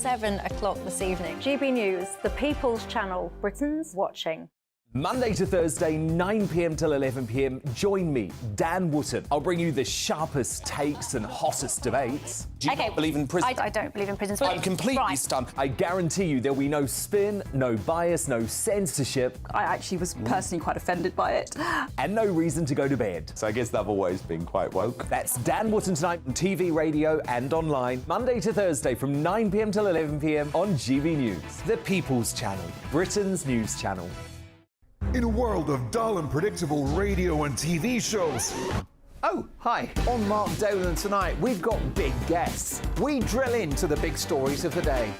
7 o'clock this evening. GB News, the People's Channel, Britain's watching. Monday to Thursday, 9 p.m. till 11 p.m. Join me, Dan Wootton. I'll bring you the sharpest takes and hottest debates. Do you not believe in prison? I don't believe in prison. I'm completely stunned. I guarantee you there'll be no spin, no bias, no censorship. I actually was personally quite offended by it. And no reason to go to bed. So I guess they've always been quite woke. That's Dan Wootton tonight on TV, radio and online. Monday to Thursday from 9 p.m. till 11 p.m. on GB News. The People's Channel, Britain's news channel. In a world of dull and predictable radio and TV shows. Oh, hi. On Mark Dolan tonight, we've got big guests. We drill into the big stories of the day.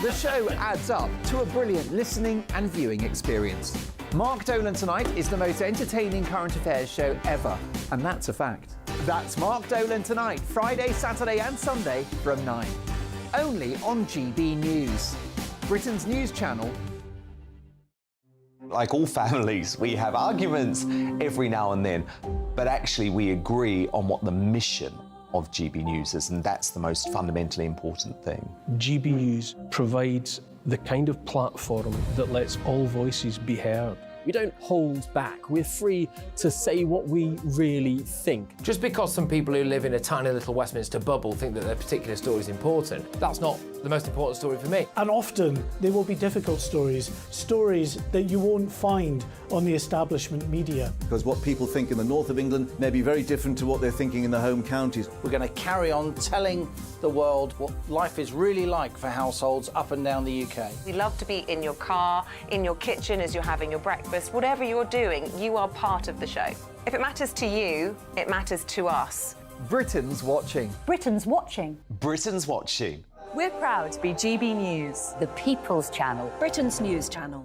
The show adds up to a brilliant listening and viewing experience. Mark Dolan Tonight is the most entertaining current affairs show ever, and that's a fact. That's Mark Dolan Tonight, Friday, Saturday and Sunday from 9. Only on GB News, Britain's news channel. Like all families, we have arguments every now and then, but actually we agree on what the mission of GB News is, and that's the most fundamentally important thing. GB News provides the kind of platform that lets all voices be heard. We don't hold back. We're free to say what we really think. Just because some people who live in a tiny little Westminster bubble think that their particular story is important, that's not the most important story for me. And often they will be difficult stories, stories that you won't find on the establishment media. Because what people think in the north of England may be very different to what they're thinking in the home counties. We're going to carry on telling the world what life is really like for households up and down the UK. We love to be in your car, in your kitchen as you're having your breakfast. Whatever you're doing, you are part of the show. If it matters to you, it matters to us. Britain's watching. Britain's watching. Britain's watching. We're proud to be GB News, The People's Channel, Britain's news channel.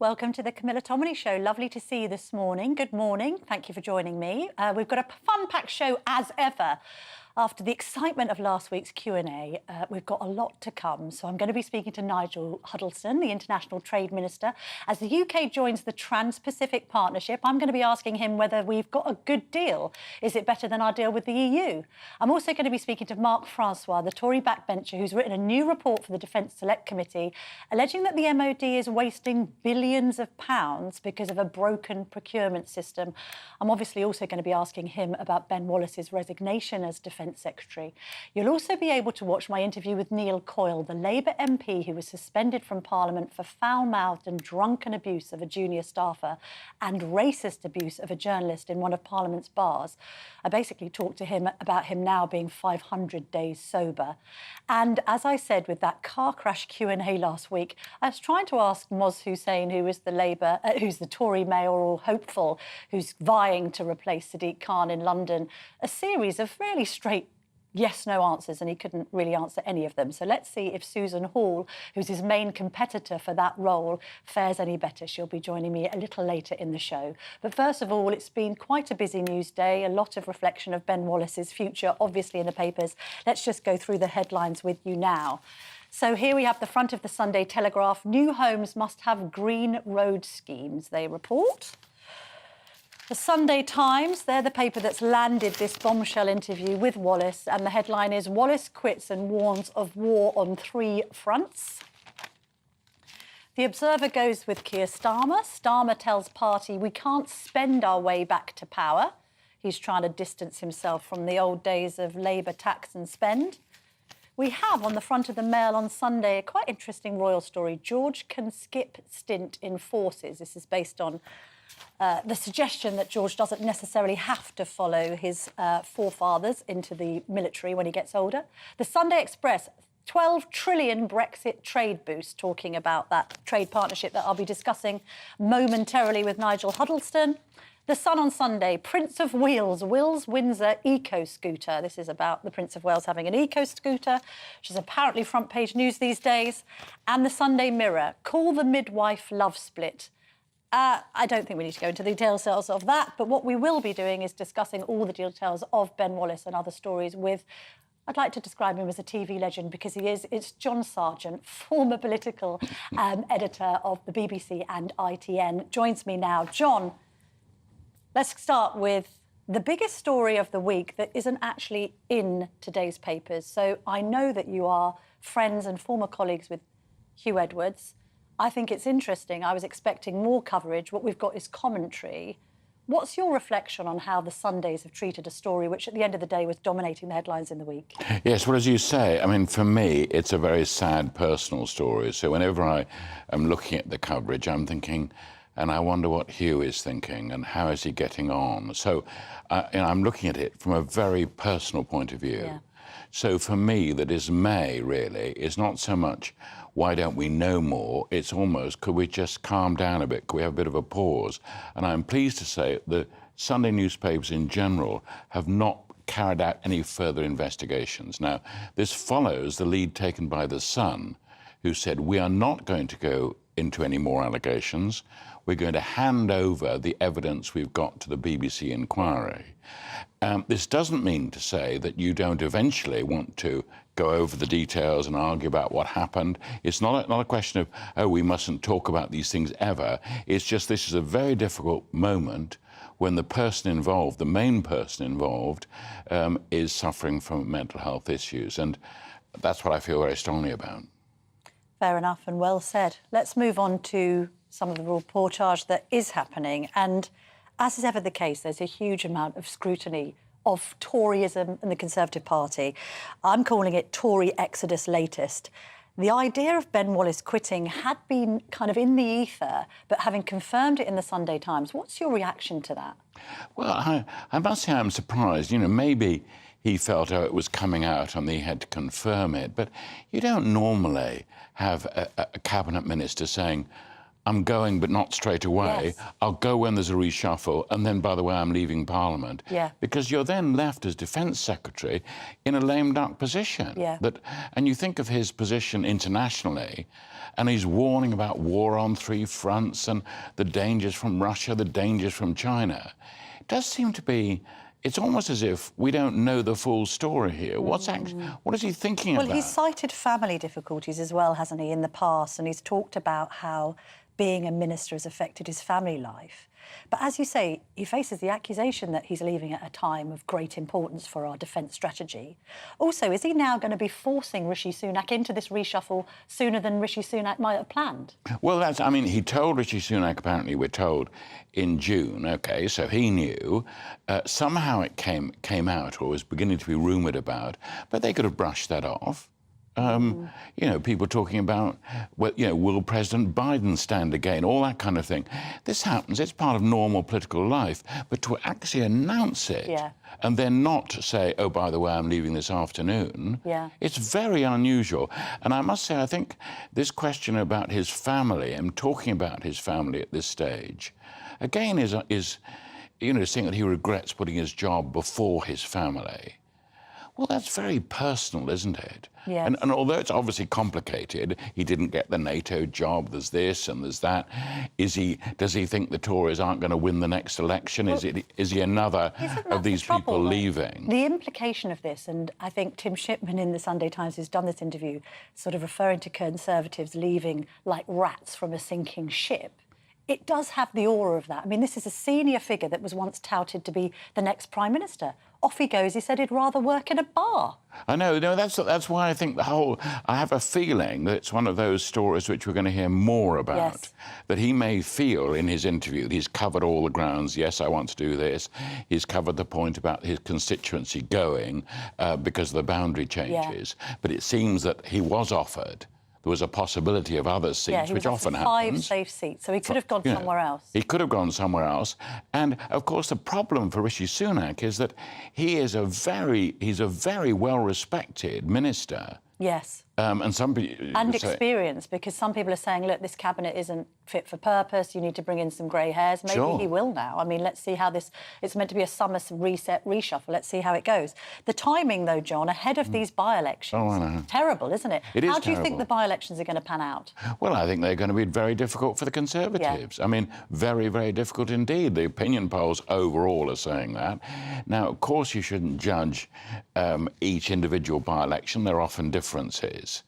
Welcome to the Camilla Tominey Show. Lovely to see you this morning. Good morning. Thank you for joining me. We've got a fun-packed show as ever. After the excitement of last week's Q&A, we've got a lot to come. So I'm going to be speaking to Nigel Huddleston, the International Trade Minister. As the UK joins the Trans-Pacific Partnership, I'm going to be asking him whether we've got a good deal. Is it better than our deal with the EU? I'm also going to be speaking to Mark Francois, the Tory backbencher, who's written a new report for the Defence Select Committee, alleging that the MOD is wasting billions of pounds because of a broken procurement system. I'm obviously also going to be asking him about Ben Wallace's resignation as Defence Secretary. You'll also be able to watch my interview with Neil Coyle, the Labour MP who was suspended from Parliament for foul-mouthed and drunken abuse of a junior staffer and racist abuse of a journalist in one of Parliament's bars. I basically talked to him about him now being 500 days sober. And as I said with that car crash Q&A last week, I was trying to ask Moz Hussain, who is who's the Tory mayoral hopeful, who's vying to replace Sadiq Khan in London, a series of really straight yes-no answers, and he couldn't really answer any of them. So let's see if Susan Hall, who's his main competitor for that role, fares any better. She'll be joining me a little later in the show. But first of all, it's been quite a busy news day, a lot of reflection of Ben Wallace's future, obviously in the papers. Let's just go through the headlines with you now. So here we have the front of the Sunday Telegraph. New homes must have green road schemes, they report. The Sunday Times, they're the paper that's landed this bombshell interview with Wallace, and the headline is Wallace quits and warns of war on 3 fronts. The Observer goes with Keir Starmer. Starmer tells party we can't spend our way back to power. He's trying to distance himself from the old days of Labour tax and spend. We have on the front of the Mail on Sunday a quite interesting royal story. George can skip stint in forces. This is based on the suggestion that George doesn't necessarily have to follow his forefathers into the military when he gets older. The Sunday Express, 12 trillion Brexit trade boost, talking about that trade partnership that I'll be discussing momentarily with Nigel Huddleston. The Sun on Sunday, Prince of Wales, Wills Windsor eco-scooter. This is about the Prince of Wales having an eco-scooter, which is apparently front-page news these days. And the Sunday Mirror, call the midwife love split. I don't think we need to go into the details of that, but what we will be doing is discussing all the details of Ben Wallace and other stories with, I'd like to describe him as a TV legend because it's John Sargent, former political editor of the BBC and ITN, joins me now. John, let's start with the biggest story of the week that isn't actually in today's papers. So I know that you are friends and former colleagues with Huw Edwards. I think it's interesting. I was expecting more coverage. What we've got is commentary. What's your reflection on how the Sundays have treated a story which, at the end of the day, was dominating the headlines in the week? Yes, well, as you say, I mean, for me, it's a very sad personal story. So whenever I am looking at the coverage, I'm thinking, and I wonder what Huw is thinking and how is he getting on. So I'm looking at it from a very personal point of view. Yeah. So for me, the dismay, really, is not so much why don't we know more, it's almost could we just calm down a bit, could we have a bit of a pause? And I'm pleased to say the Sunday newspapers in general have not carried out any further investigations. Now, this follows the lead taken by The Sun, who said we are not going to go into any more allegations. We're going to hand over the evidence we've got to the BBC inquiry. This doesn't mean to say that you don't eventually want to go over the details and argue about what happened. It's not a question of, oh, we mustn't talk about these things ever. It's just this is a very difficult moment when the person involved, the main person involved, is suffering from mental health issues. And that's what I feel very strongly about. Fair enough and well said. Let's move on to some of the reportage that is happening. And as is ever the case, there's a huge amount of scrutiny of Toryism and the Conservative Party. I'm calling it Tory Exodus latest. The idea of Ben Wallace quitting had been kind of in the ether, but having confirmed it in the Sunday Times, what's your reaction to that? Well, I must say I'm surprised. You know, maybe he felt, oh, it was coming out and he had to confirm it. But you don't normally have a cabinet minister saying, I'm going, but not straight away. Yes. I'll go when there's a reshuffle, and then, by the way, I'm leaving Parliament. Yeah. Because you're then left as Defence Secretary in a lame duck position. Yeah. And you think of his position internationally, and he's warning about war on three fronts and the dangers from Russia, the dangers from China. It does seem to be... It's almost as if we don't know the full story here. What is he thinking about? Well, he's cited family difficulties as well, hasn't he, in the past, and he's talked about how being a minister has affected his family life. But as you say, he faces the accusation that he's leaving at a time of great importance for our defence strategy. Also, is he now going to be forcing Rishi Sunak into this reshuffle sooner than Rishi Sunak might have planned? Well, I mean, he told Rishi Sunak, apparently, we're told, in June, OK, so he knew. Somehow it came out, or was beginning to be rumoured about, but they could have brushed that off. You know, people talking about, well, you know, will President Biden stand again? All that kind of thing. This happens. It's part of normal political life. But to actually announce it and then not say, oh, by the way, I'm leaving this afternoon, it's very unusual. And I must say, I think this question about his family and talking about his family at this stage, again, is you know, saying that he regrets putting his job before his family. Well, that's very personal, isn't it? Yes. And although it's obviously complicated, he didn't get the NATO job, there's this and there's that. Does he think the Tories aren't going to win the next election? Well, is he another of these people leaving? The implication of this, and I think Tim Shipman in the Sunday Times, who's done this interview, sort of referring to Conservatives leaving like rats from a sinking ship, it does have the aura of that. I mean, this is a senior figure that was once touted to be the next Prime Minister. Off he goes. He said he'd rather work in a bar. I know. No, that's why I think I have a feeling that it's one of those stories which we're going to hear more about. Yes. That he may feel in his interview that he's covered all the grounds. Yes, I want to do this. He's covered the point about his constituency going because of the boundary changes. Yeah. But it seems that he was offered. There was a possibility of other seats, which often happens. 5 safe seats, so he could have gone somewhere else. He could have gone somewhere else. And, of course, the problem for Rishi Sunak is that he's a very well-respected minister. Yes. And some people... And experience, because some people are saying, look, this cabinet isn't fit for purpose, you need to bring in some grey hairs. Maybe he will now. I mean, let's see how this... It's meant to be a summer reset, reshuffle. Let's see how it goes. The timing, though, John, ahead of these by-elections, terrible, isn't it? It is how do you think terrible. the by-elections are going to pan out? Well, I think they're going to be very difficult for the Conservatives. I mean, very, very difficult indeed. The opinion polls overall are saying that. Now, of course, you shouldn't judge each individual by-election. There are often differences.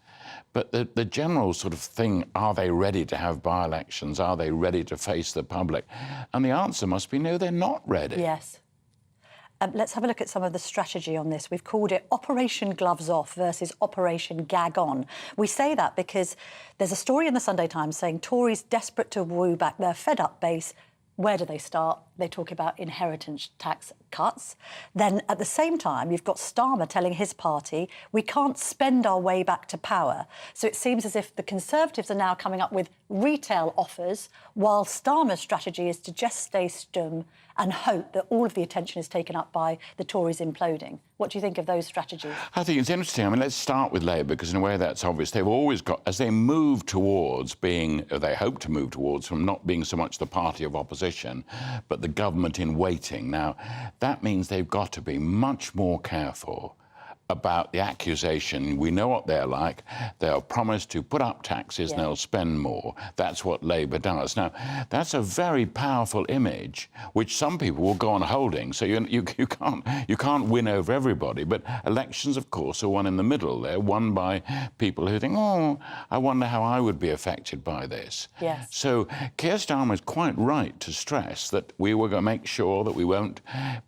But the general sort of thing, are they ready to have by-elections? Are they ready to face the public? And the answer must be no, they're not ready. Yes. Let's have a look at some of the strategy on this. We've called it Operation Gloves Off versus Operation Gag On. We say that because there's a story in the Sunday Times saying Tories desperate to woo back their fed-up base. Where do they start? They talk about inheritance tax cuts. Then, at the same time, you've got Starmer telling his party, we can't spend our way back to power. So it seems as if the Conservatives are now coming up with retail offers, while Starmer's strategy is to just stay stum and hope that all of the attention is taken up by the Tories imploding. What do you think of those strategies? I think it's interesting. I mean, let's start with Labour, because in a way that's obvious. They've always got, as they move towards being, or they hope to move towards, from not being so much the party of opposition, but the government in waiting. Now, that means they've got to be much more careful about the accusation. We know what they're like. They'll promise to put up taxes and they'll spend more. That's what Labour does. Now, that's a very powerful image, which some people will go on holding. So you can't win over everybody. But elections, of course, are won in the middle. They're won by people who think, oh, I wonder how I would be affected by this. Yes. So Keir Starmer is quite right to stress that we were going to make sure that we won't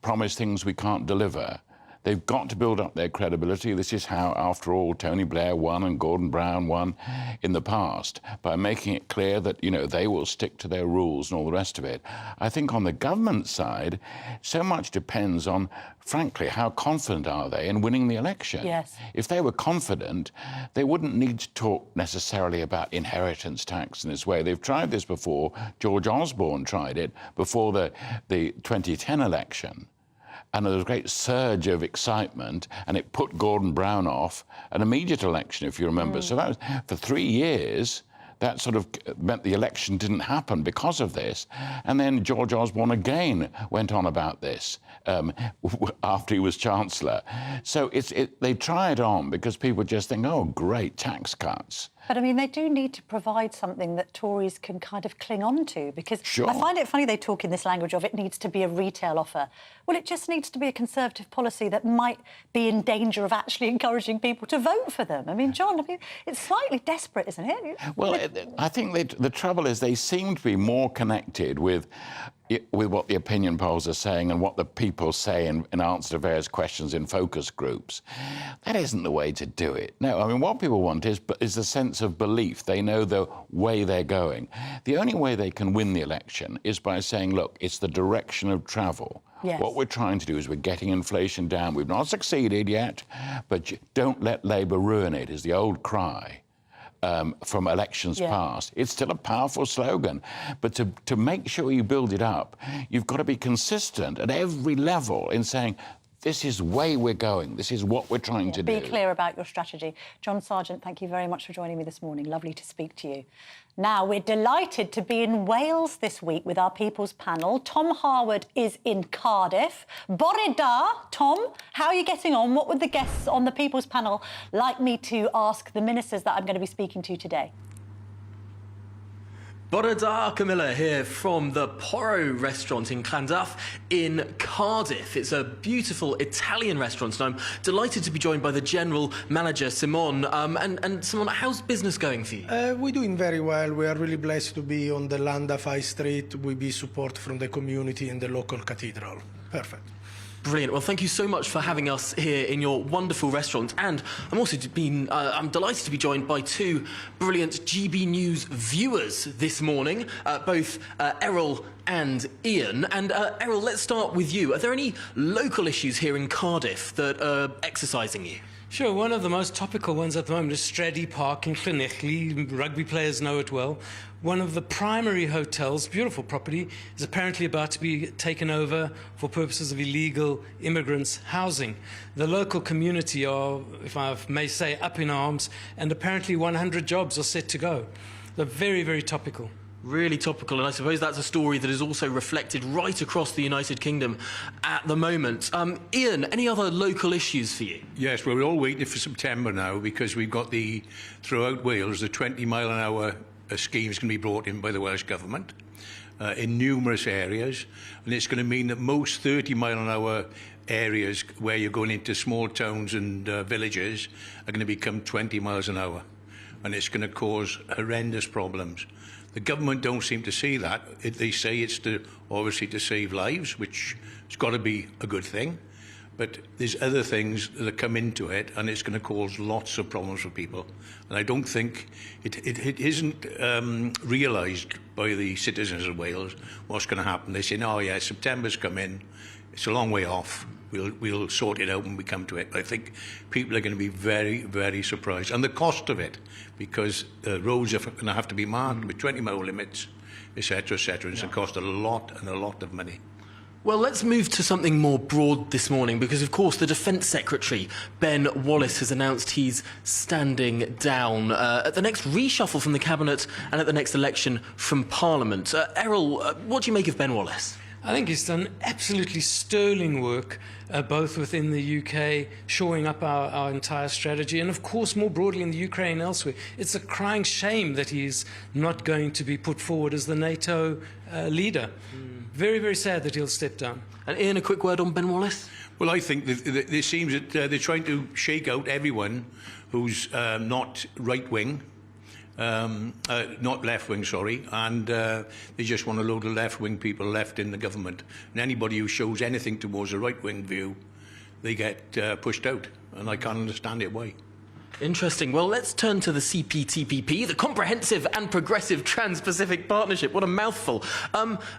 promise things we can't deliver. They've got to build up their credibility. This is how, after all, Tony Blair won and Gordon Brown won in the past, by making it clear that, you know, they will stick to their rules and all the rest of it. I think on the government side, so much depends on, frankly, how confident are they in winning the election? Yes. If they were confident, they wouldn't need to talk necessarily about inheritance tax in this way. They've tried this before. George Osborne tried it before the 2010 election. And there was a great surge of excitement, and it put Gordon Brown off an immediate election, if you remember. So that was, for 3 years, that sort of meant the election didn't happen because of this. And then George Osborne again went on about this after he was Chancellor. So they try it on because people just think, oh, great, tax cuts. But, I mean, they do need to provide something that Tories can kind of cling on to, because I find it funny they talk in this language of it needs to be a retail offer. Well, it just needs to be a Conservative policy that might be in danger of actually encouraging people to vote for them. I mean, John, it's slightly desperate, isn't it? Well, I think the trouble is they seem to be more connected with what the opinion polls are saying and what the people say in answer to various questions in focus groups. That isn't the way to do it. No, I mean, what people want is a sense of belief. They know the way they're going. The only way they can win the election is by saying, look, it's the direction of travel. Yes. What we're trying to do is we're getting inflation down. We've not succeeded yet, but don't let Labour ruin it, is the old cry. From elections past. It's still a powerful slogan, but to make sure you build it up, you've got to be consistent at every level in saying, this is the way we're going, this is what we're trying to do. Be clear about your strategy. John Sargent, thank you very much for joining me this morning. Lovely to speak to you. Now, we're delighted to be in Wales this week with our People's Panel. Tom Harwood is in Cardiff. Bore da, Tom, how are you getting on? What would the guests on the People's Panel like me to ask the ministers that I'm going to be speaking to today? Bore da, Camilla, here from the Porro restaurant in Llandaff in Cardiff. It's a beautiful Italian restaurant, and I'm delighted to be joined by the general manager, Simon. And Simon, how's business going for you? We're doing very well. We are really blessed to be on the Llandaff High Street. We be support from the community and the local cathedral. Perfect. Brilliant. Well, thank you so much for having us here in your wonderful restaurant. And I'm also I'm delighted to be joined by two brilliant GB News viewers this morning, both Errol and Ian. And Errol, let's start with you. Are there any local issues here in Cardiff that are exercising you? Sure, one of the most topical ones at the moment is Stradey Park in Llanelli. Rugby players know it well. One of the primary hotels, beautiful property, is apparently about to be taken over for purposes of illegal immigrants' housing. The local community are, if I may say, up in arms, and apparently 100 jobs are set to go. They're very, very topical. Really topical, and I suppose that's a story that is also reflected right across the United Kingdom at the moment. Ian, any other local issues for you? Yes, well, we're all waiting for September now because we've got throughout Wales, the 20-mile-an-hour scheme is going to be brought in by the Welsh Government in numerous areas, and it's going to mean that most 30-mile-an-hour areas where you're going into small towns and villages are going to become 20 miles an hour, and it's going to cause horrendous problems. The government don't seem to see that. They say it's obviously to save lives, which has got to be a good thing. But there's other things that come into it, and it's going to cause lots of problems for people. And I don't think it isn't realised by the citizens of Wales what's going to happen. They say, oh yeah, September's come in. It's a long way off. We'll sort it out when we come to it. But I think people are going to be very, very surprised. And the cost of it, because roads are going to have to be marked with 20-mile limits, etc., etc. It's going to cost a lot and a lot of money. Well, let's move to something more broad this morning, because, of course, the Defence Secretary, Ben Wallace, has announced he's standing down at the next reshuffle from the Cabinet and at the next election from Parliament. Errol, what do you make of Ben Wallace? I think he's done absolutely sterling work, both within the UK, shoring up our entire strategy, and of course more broadly in the Ukraine and elsewhere. It's a crying shame that he's not going to be put forward as the NATO leader. Very, very sad that he'll step down. And Ian, a quick word on Ben Wallace? Well, I think that it seems that they're trying to shake out everyone who's not right-wing, not left-wing, sorry, and they just want a load of left-wing people left in the government. And anybody who shows anything towards a right-wing view, they get pushed out, and I can't understand it why. Interesting. Well, let's turn to the CPTPP, the Comprehensive and Progressive Trans-Pacific Partnership. What a mouthful.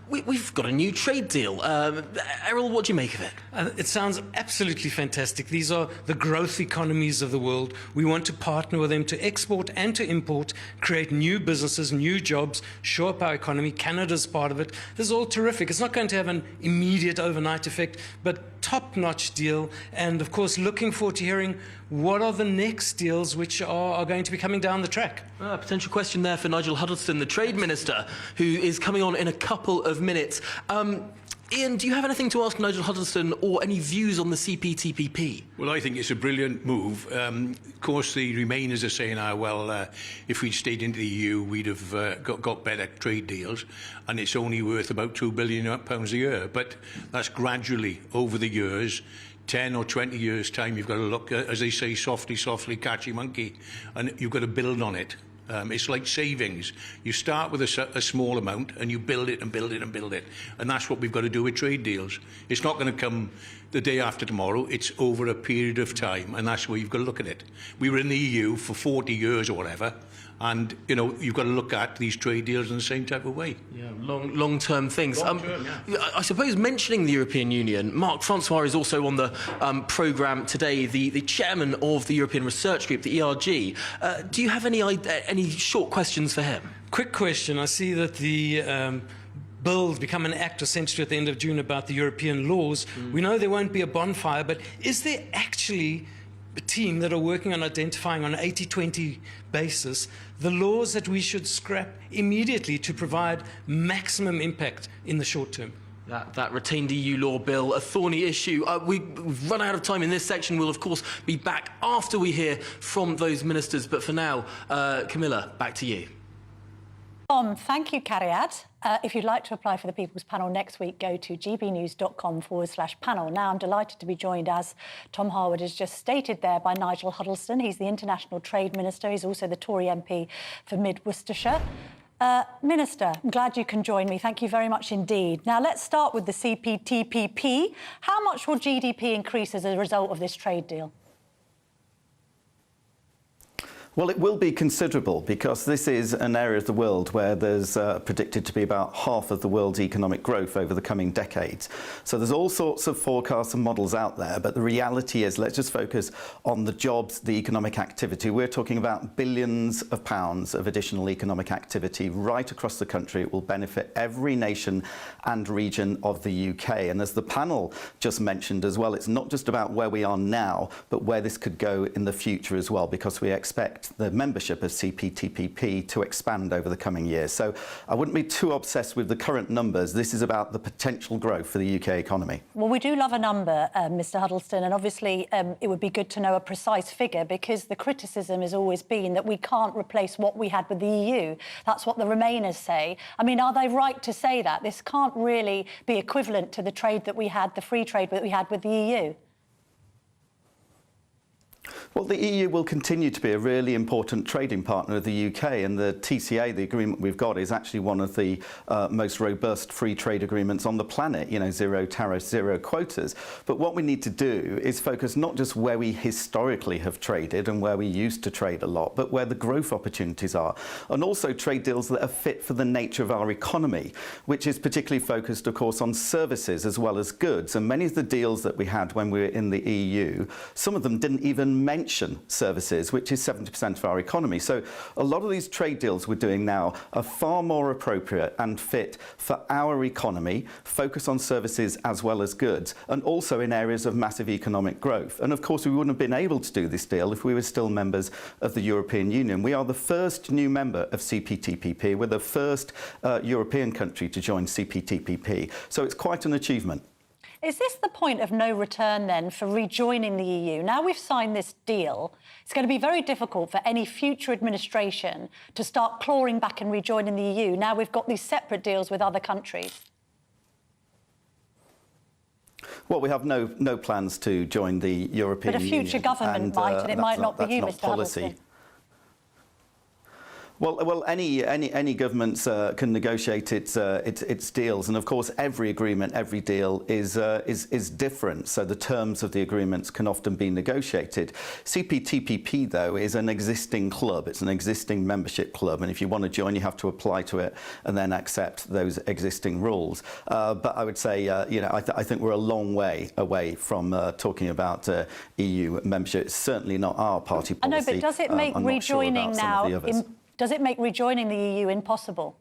We've got a new trade deal. Errol, what do you make of it? It sounds absolutely fantastic. These are the growth economies of the world. We want to partner with them to export and to import, create new businesses, new jobs, shore up our economy. Canada's part of it. This is all terrific. It's not going to have an immediate overnight effect, but top-notch deal. And, of course, looking forward to hearing what are the next deals which are going to be coming down the track. Potential question there for Nigel Huddleston, the Trade Minister, who is coming on in a couple of minutes. Ian, do you have anything to ask Nigel Huddleston or any views on the CPTPP? Well, I think it's a brilliant move. Of course, the Remainers are saying, if we'd stayed into the EU, we'd have got better trade deals, and it's only worth about £2 billion a year. But that's gradually, over the years, 10 or 20 years' time, you've got to look, as they say, softly, softly, catchy monkey, and you've got to build on it. It's like savings. You start with a small amount and you build it and build it and build it. And that's what we've got to do with trade deals. It's not going to come the day after tomorrow. It's over a period of time, and that's where you've got to look at it. We were in the EU for 40 years or whatever, and, you know, you've got to look at these trade deals in the same type of way. Yeah, long-term things. Long-term, yeah. I suppose mentioning the European Union, Marc Francois is also on the programme today, the chairman of the European Research Group, the ERG. Do you have any short questions for him? Quick question. I see that the bill to become an act essentially at the end of June about the European laws. We know there won't be a bonfire, but is there actually a team that are working on identifying on an 80-20 basis the laws that we should scrap immediately to provide maximum impact in the short term? That retained EU law bill, a thorny issue. We've run out of time in this section. We'll, of course, be back after we hear from those ministers. But for now, Camilla, back to you. Thank you, Cariad. If you'd like to apply for the People's Panel next week, go to gbnews.com/panel. Now, I'm delighted to be joined, as Tom Harwood has just stated there, by Nigel Huddleston. He's the International Trade Minister. He's also the Tory MP for Mid Worcestershire. Minister, I'm glad you can join me. Thank you very much indeed. Now, let's start with the CPTPP. How much will GDP increase as a result of this trade deal? Well, it will be considerable because this is an area of the world where there's predicted to be about half of the world's economic growth over the coming decades. So there's all sorts of forecasts and models out there, but the reality is, let's just focus on the jobs, the economic activity. We're talking about billions of pounds of additional economic activity right across the country. It will benefit every nation and region of the UK. And as the panel just mentioned as well, it's not just about where we are now, but where this could go in the future as well, because we expect the membership of CPTPP to expand over the coming years. So I wouldn't be too obsessed with the current numbers. This is about the potential growth for the UK economy. Well, we do love a number, Mr. Huddleston, and obviously it would be good to know a precise figure, because the criticism has always been that we can't replace what we had with the EU. That's what the Remainers say. I mean, are they right to say that? This can't really be equivalent to the trade that we had, the free trade that we had with the EU. Well, the EU will continue to be a really important trading partner of the UK, and the TCA, the agreement we've got, is actually one of the most robust free trade agreements on the planet, you know, zero tariffs, zero quotas. But what we need to do is focus not just where we historically have traded and where we used to trade a lot, but where the growth opportunities are, and also trade deals that are fit for the nature of our economy, which is particularly focused, of course, on services as well as goods. And many of the deals that we had when we were in the EU, some of them didn't even mention services, which is 70% of our economy. So a lot of these trade deals we're doing now are far more appropriate and fit for our economy, focus on services as well as goods, and also in areas of massive economic growth. And of course, we wouldn't have been able to do this deal if we were still members of the European Union. We are the first new member of CPTPP. We're the first European country to join CPTPP. So it's quite an achievement. Is this the point of no return, then, for rejoining the EU? Now we've signed this deal, it's going to be very difficult for any future administration to start clawing back and rejoining the EU. Now we've got these separate deals with other countries. Well, we have no plans to join the European Union. But a future government might, and it might not be you, Mr. Huddleston. Well, any government can negotiate its deals, and of course, every agreement, every deal is different. So the terms of the agreements can often be negotiated. CPTPP, though, is an existing club. It's an existing membership club, and if you want to join, you have to apply to it and then accept those existing rules. But I would say, you know, I think we're a long way away from talking about EU membership. It's certainly not our party policy. I know, but does it make rejoining now? Does it make rejoining the EU impossible?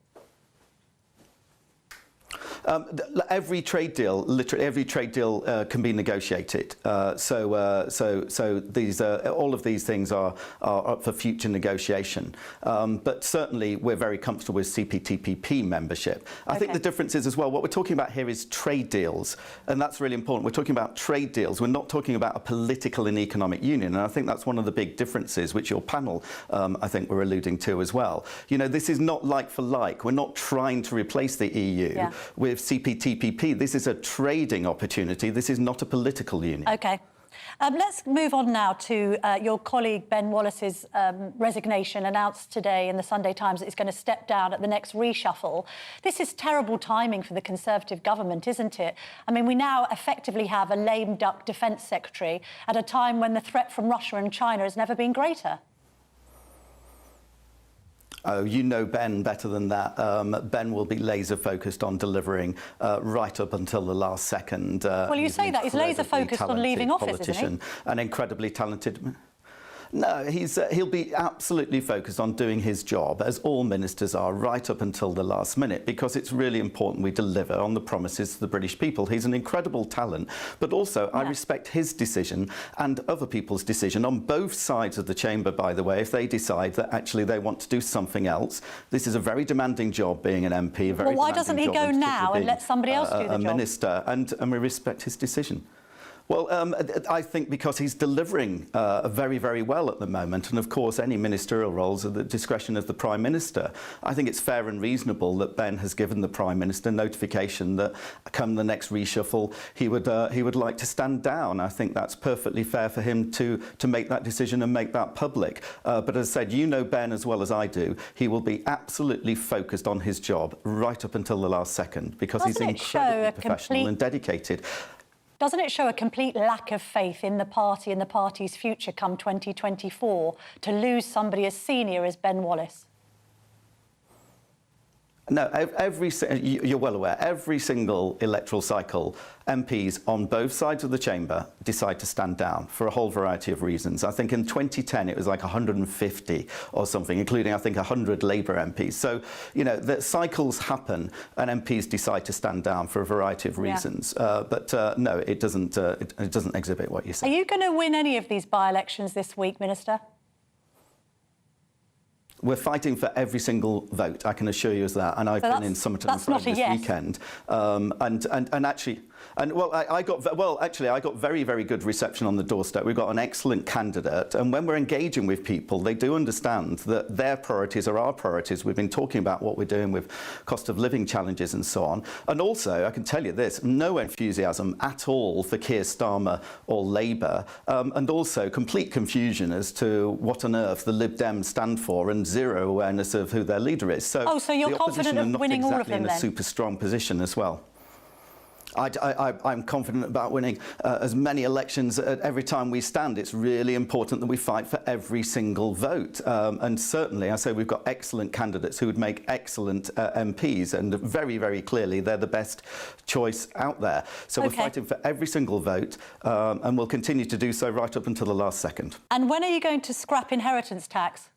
Every trade deal, literally every trade deal, can be negotiated. So these all of these things are up for future negotiation. But certainly we're very comfortable with CPTPP membership. I think the difference is as well, what we're talking about here is trade deals, and that's really important. We're talking about trade deals. We're not talking about a political and economic union, and I think that's one of the big differences, which your panel, I think, were alluding to as well. You know, this is not like for like. We're not trying to replace the EU with CPTPP. This is a trading opportunity. This is not a political union. OK. Let's move on now to your colleague Ben Wallace's resignation, announced today in the Sunday Times that he's going to step down at the next reshuffle. This is terrible timing for the Conservative government, isn't it? I mean, we now effectively have a lame duck defence secretary at a time when the threat from Russia and China has never been greater. Oh, you know Ben better than that. Ben will be laser-focused on delivering right up until the last second. Well, you say that. He's laser-focused on leaving office, isn't he? An incredibly talented... No, he'll be absolutely focused on doing his job, as all ministers are, right up until the last minute, because it's really important we deliver on the promises to the British people. He's an incredible talent, but also I respect his decision and other people's decision on both sides of the chamber, by the way, if they decide that actually they want to do something else. This is a very demanding job, being an MP. Well, why doesn't he go now and let somebody else do the job? A minister, and we respect his decision. Well, I think because he's delivering very, very well at the moment, and of course any ministerial roles are at the discretion of the Prime Minister. I think it's fair and reasonable that Ben has given the Prime Minister notification that come the next reshuffle he would like to stand down. I think that's perfectly fair for him to make that decision and make that public. But as I said, you know Ben as well as I do. He will be absolutely focused on his job right up until the last second, because he's incredibly professional and dedicated. Doesn't it show a complete lack of faith in the party and the party's future come 2024 to lose somebody as senior as Ben Wallace? No, you're well aware, every single electoral cycle, MPs on both sides of the chamber decide to stand down for a whole variety of reasons. I think in 2010 it was like 150 or something, including I think 100 Labour MPs. So, you know, the cycles happen and MPs decide to stand down for a variety of reasons. But no, it doesn't exhibit what you say. Are you going to win any of these by-elections this week, Minister? We're fighting for every single vote, I can assure you of that. And I've been in Somerton and Frome this weekend. I got very, very good reception on the doorstep. We've got an excellent candidate. And when we're engaging with people, they do understand that their priorities are our priorities. We've been talking about what we're doing with cost of living challenges and so on. And also, I can tell you this, no enthusiasm at all for Keir Starmer or Labour. And also complete confusion as to what on earth the Lib Dems stand for and zero awareness of who their leader is. So, so you're confident of winning all of them, in a super strong position as well. I'm confident about winning as many elections every time we stand. It's really important that we fight for every single vote. And certainly, I say we've got excellent candidates who would make excellent MPs, and very, very clearly they're the best choice out there. So we're fighting for every single vote, and we'll continue to do so right up until the last second. And when are you going to scrap inheritance tax?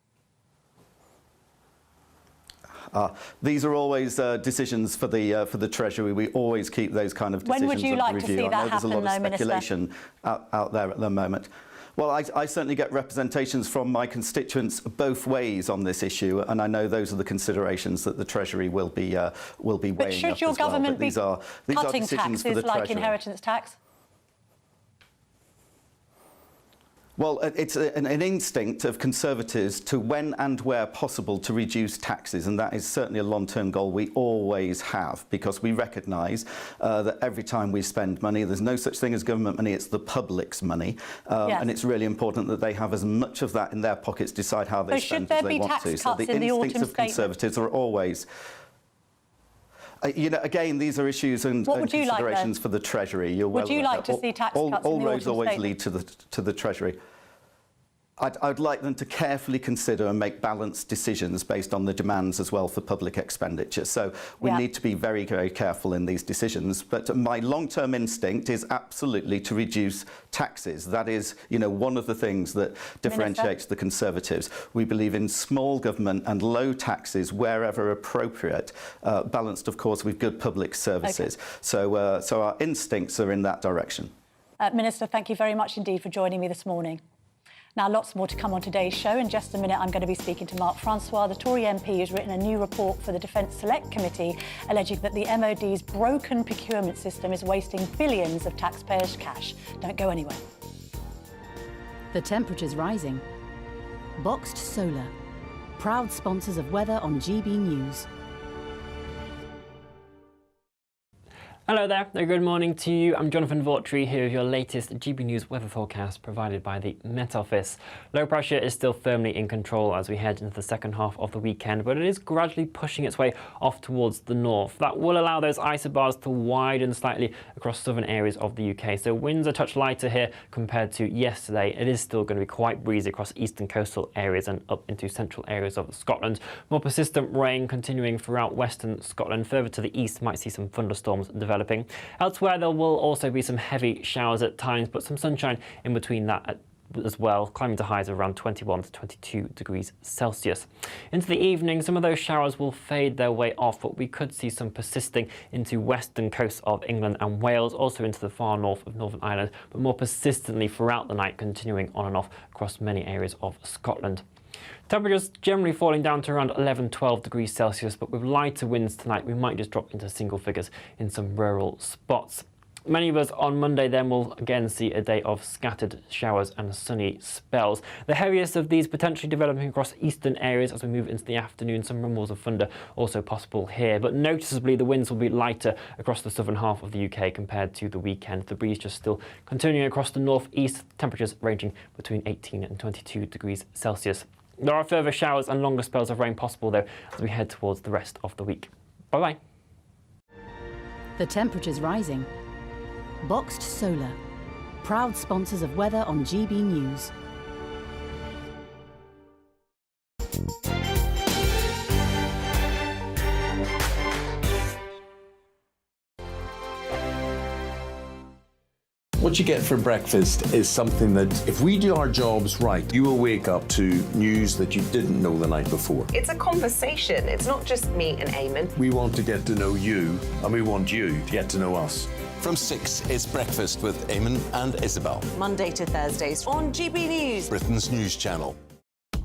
These are always decisions for the Treasury. We always keep those kind of decisions. When would you like to see that happen, though, Minister? There's a lot of speculation out there at the moment. Well, I certainly get representations from my constituents both ways on this issue, and I know those are the considerations that the Treasury will be weighing up. But should your government be cutting taxes like inheritance tax? Well, it's an instinct of Conservatives to, when and where possible, to reduce taxes, and that is certainly a long-term goal we always have, because we recognise that every time we spend money, there's no such thing as government money, it's the public's money, and it's really important that they have as much of that in their pockets, decide how they spend as they want to. So the instincts of Conservatives are always... you know, again, these are issues and considerations for the Treasury. You're well aware. Would you like to see tax cuts in the autumn all roads always statement? lead to the Treasury. I'd like them to carefully consider and make balanced decisions based on the demands as well for public expenditure. So we need to be very, very careful in these decisions. But my long-term instinct is absolutely to reduce taxes. That is, you know, one of the things that differentiates the Conservatives. We believe in small government and low taxes wherever appropriate, balanced, of course, with good public services. So our instincts are in that direction. Minister, thank you very much indeed for joining me this morning. Now, lots more to come on today's show. In just a minute, I'm going to be speaking to Mark Francois. The Tory MP has written a new report for the Defence Select Committee, alleging that the MOD's broken procurement system is wasting billions of taxpayers' cash. Don't go anywhere. The temperature's rising. Boxed Solar, proud sponsors of weather on GB News. Hello there, good morning to you. I'm Jonathan Vautry here with your latest GB News weather forecast provided by the Met Office. Low pressure is still firmly in control as we head into the second half of the weekend, but it is gradually pushing its way off towards the north. That will allow those isobars to widen slightly across southern areas of the UK. So winds are a touch lighter here compared to yesterday. It is still going to be quite breezy across eastern coastal areas and up into central areas of Scotland. More persistent rain continuing throughout western Scotland. Further to the east might see some thunderstorms developing. Elsewhere, there will also be some heavy showers at times, but some sunshine in between that as well, climbing to highs of around 21 to 22 degrees Celsius. Into the evening, some of those showers will fade their way off, but we could see some persisting into western coasts of England and Wales, also into the far north of Northern Ireland, but more persistently throughout the night, continuing on and off across many areas of Scotland. Temperatures generally falling down to around 11-12 degrees Celsius, but with lighter winds tonight, we might just drop into single figures in some rural spots. Many of us on Monday then will again see a day of scattered showers and sunny spells. The heaviest of these potentially developing across eastern areas as we move into the afternoon. Some rumbles of thunder also possible here, but noticeably the winds will be lighter across the southern half of the UK compared to the weekend. The breeze just still continuing across the northeast, temperatures ranging between 18 and 22 degrees Celsius. There are further showers and longer spells of rain possible, though, as we head towards the rest of the week. Bye-bye. The temperature's rising. Boxed Solar, proud sponsors of weather on GB News. What you get for breakfast is something that, if we do our jobs right, you will wake up to news that you didn't know the night before. It's a conversation. It's not just me and Eamon. We want to get to know you, and we want you to get to know us. From 6, it's Breakfast with Eamon and Isabel. Monday to Thursdays on GB News. Britain's news channel.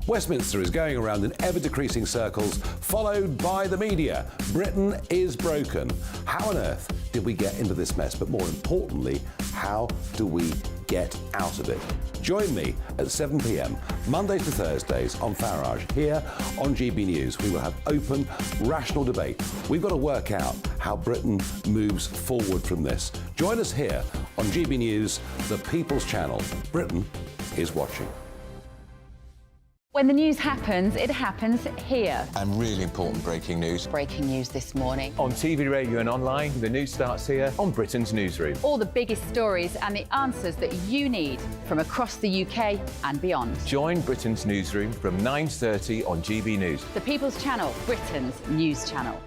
Westminster is going around in ever-decreasing circles, followed by the media. Britain is broken. How on earth did we get into this mess? But more importantly, how do we get out of it? Join me at 7 p.m, Mondays to Thursdays on Farage, here on GB News. We will have open, rational debate. We've got to work out how Britain moves forward from this. Join us here on GB News, the People's Channel. Britain is watching. When the news happens, it happens here. And really important breaking news. Breaking news this morning. On TV, radio and online, the news starts here on Britain's Newsroom. All the biggest stories and the answers that you need from across the UK and beyond. Join Britain's Newsroom from 9:30 on GB News. The People's Channel, Britain's news channel.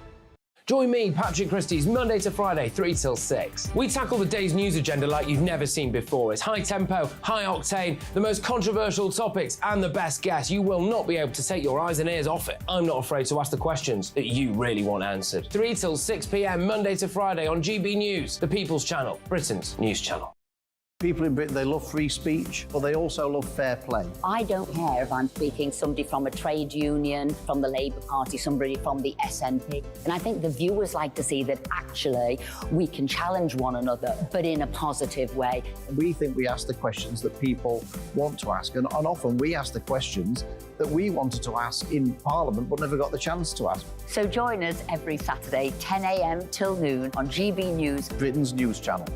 Join me, Patrick Christie's, Monday to Friday, 3 till 6. We tackle the day's news agenda like you've never seen before. It's high tempo, high octane, the most controversial topics and the best guests. You will not be able to take your eyes and ears off it. I'm not afraid to ask the questions that you really want answered. 3 till 6 p.m, Monday to Friday on GB News, the People's Channel, Britain's news channel. People in Britain, they love free speech, but they also love fair play. I don't care if I'm speaking somebody from a trade union, from the Labour Party, somebody from the SNP. And I think the viewers like to see that actually we can challenge one another, but in a positive way. We think we ask the questions that people want to ask, and often we ask the questions that we wanted to ask in Parliament but never got the chance to ask. So join us every Saturday, 10 a.m. till noon on GB News, Britain's news channel.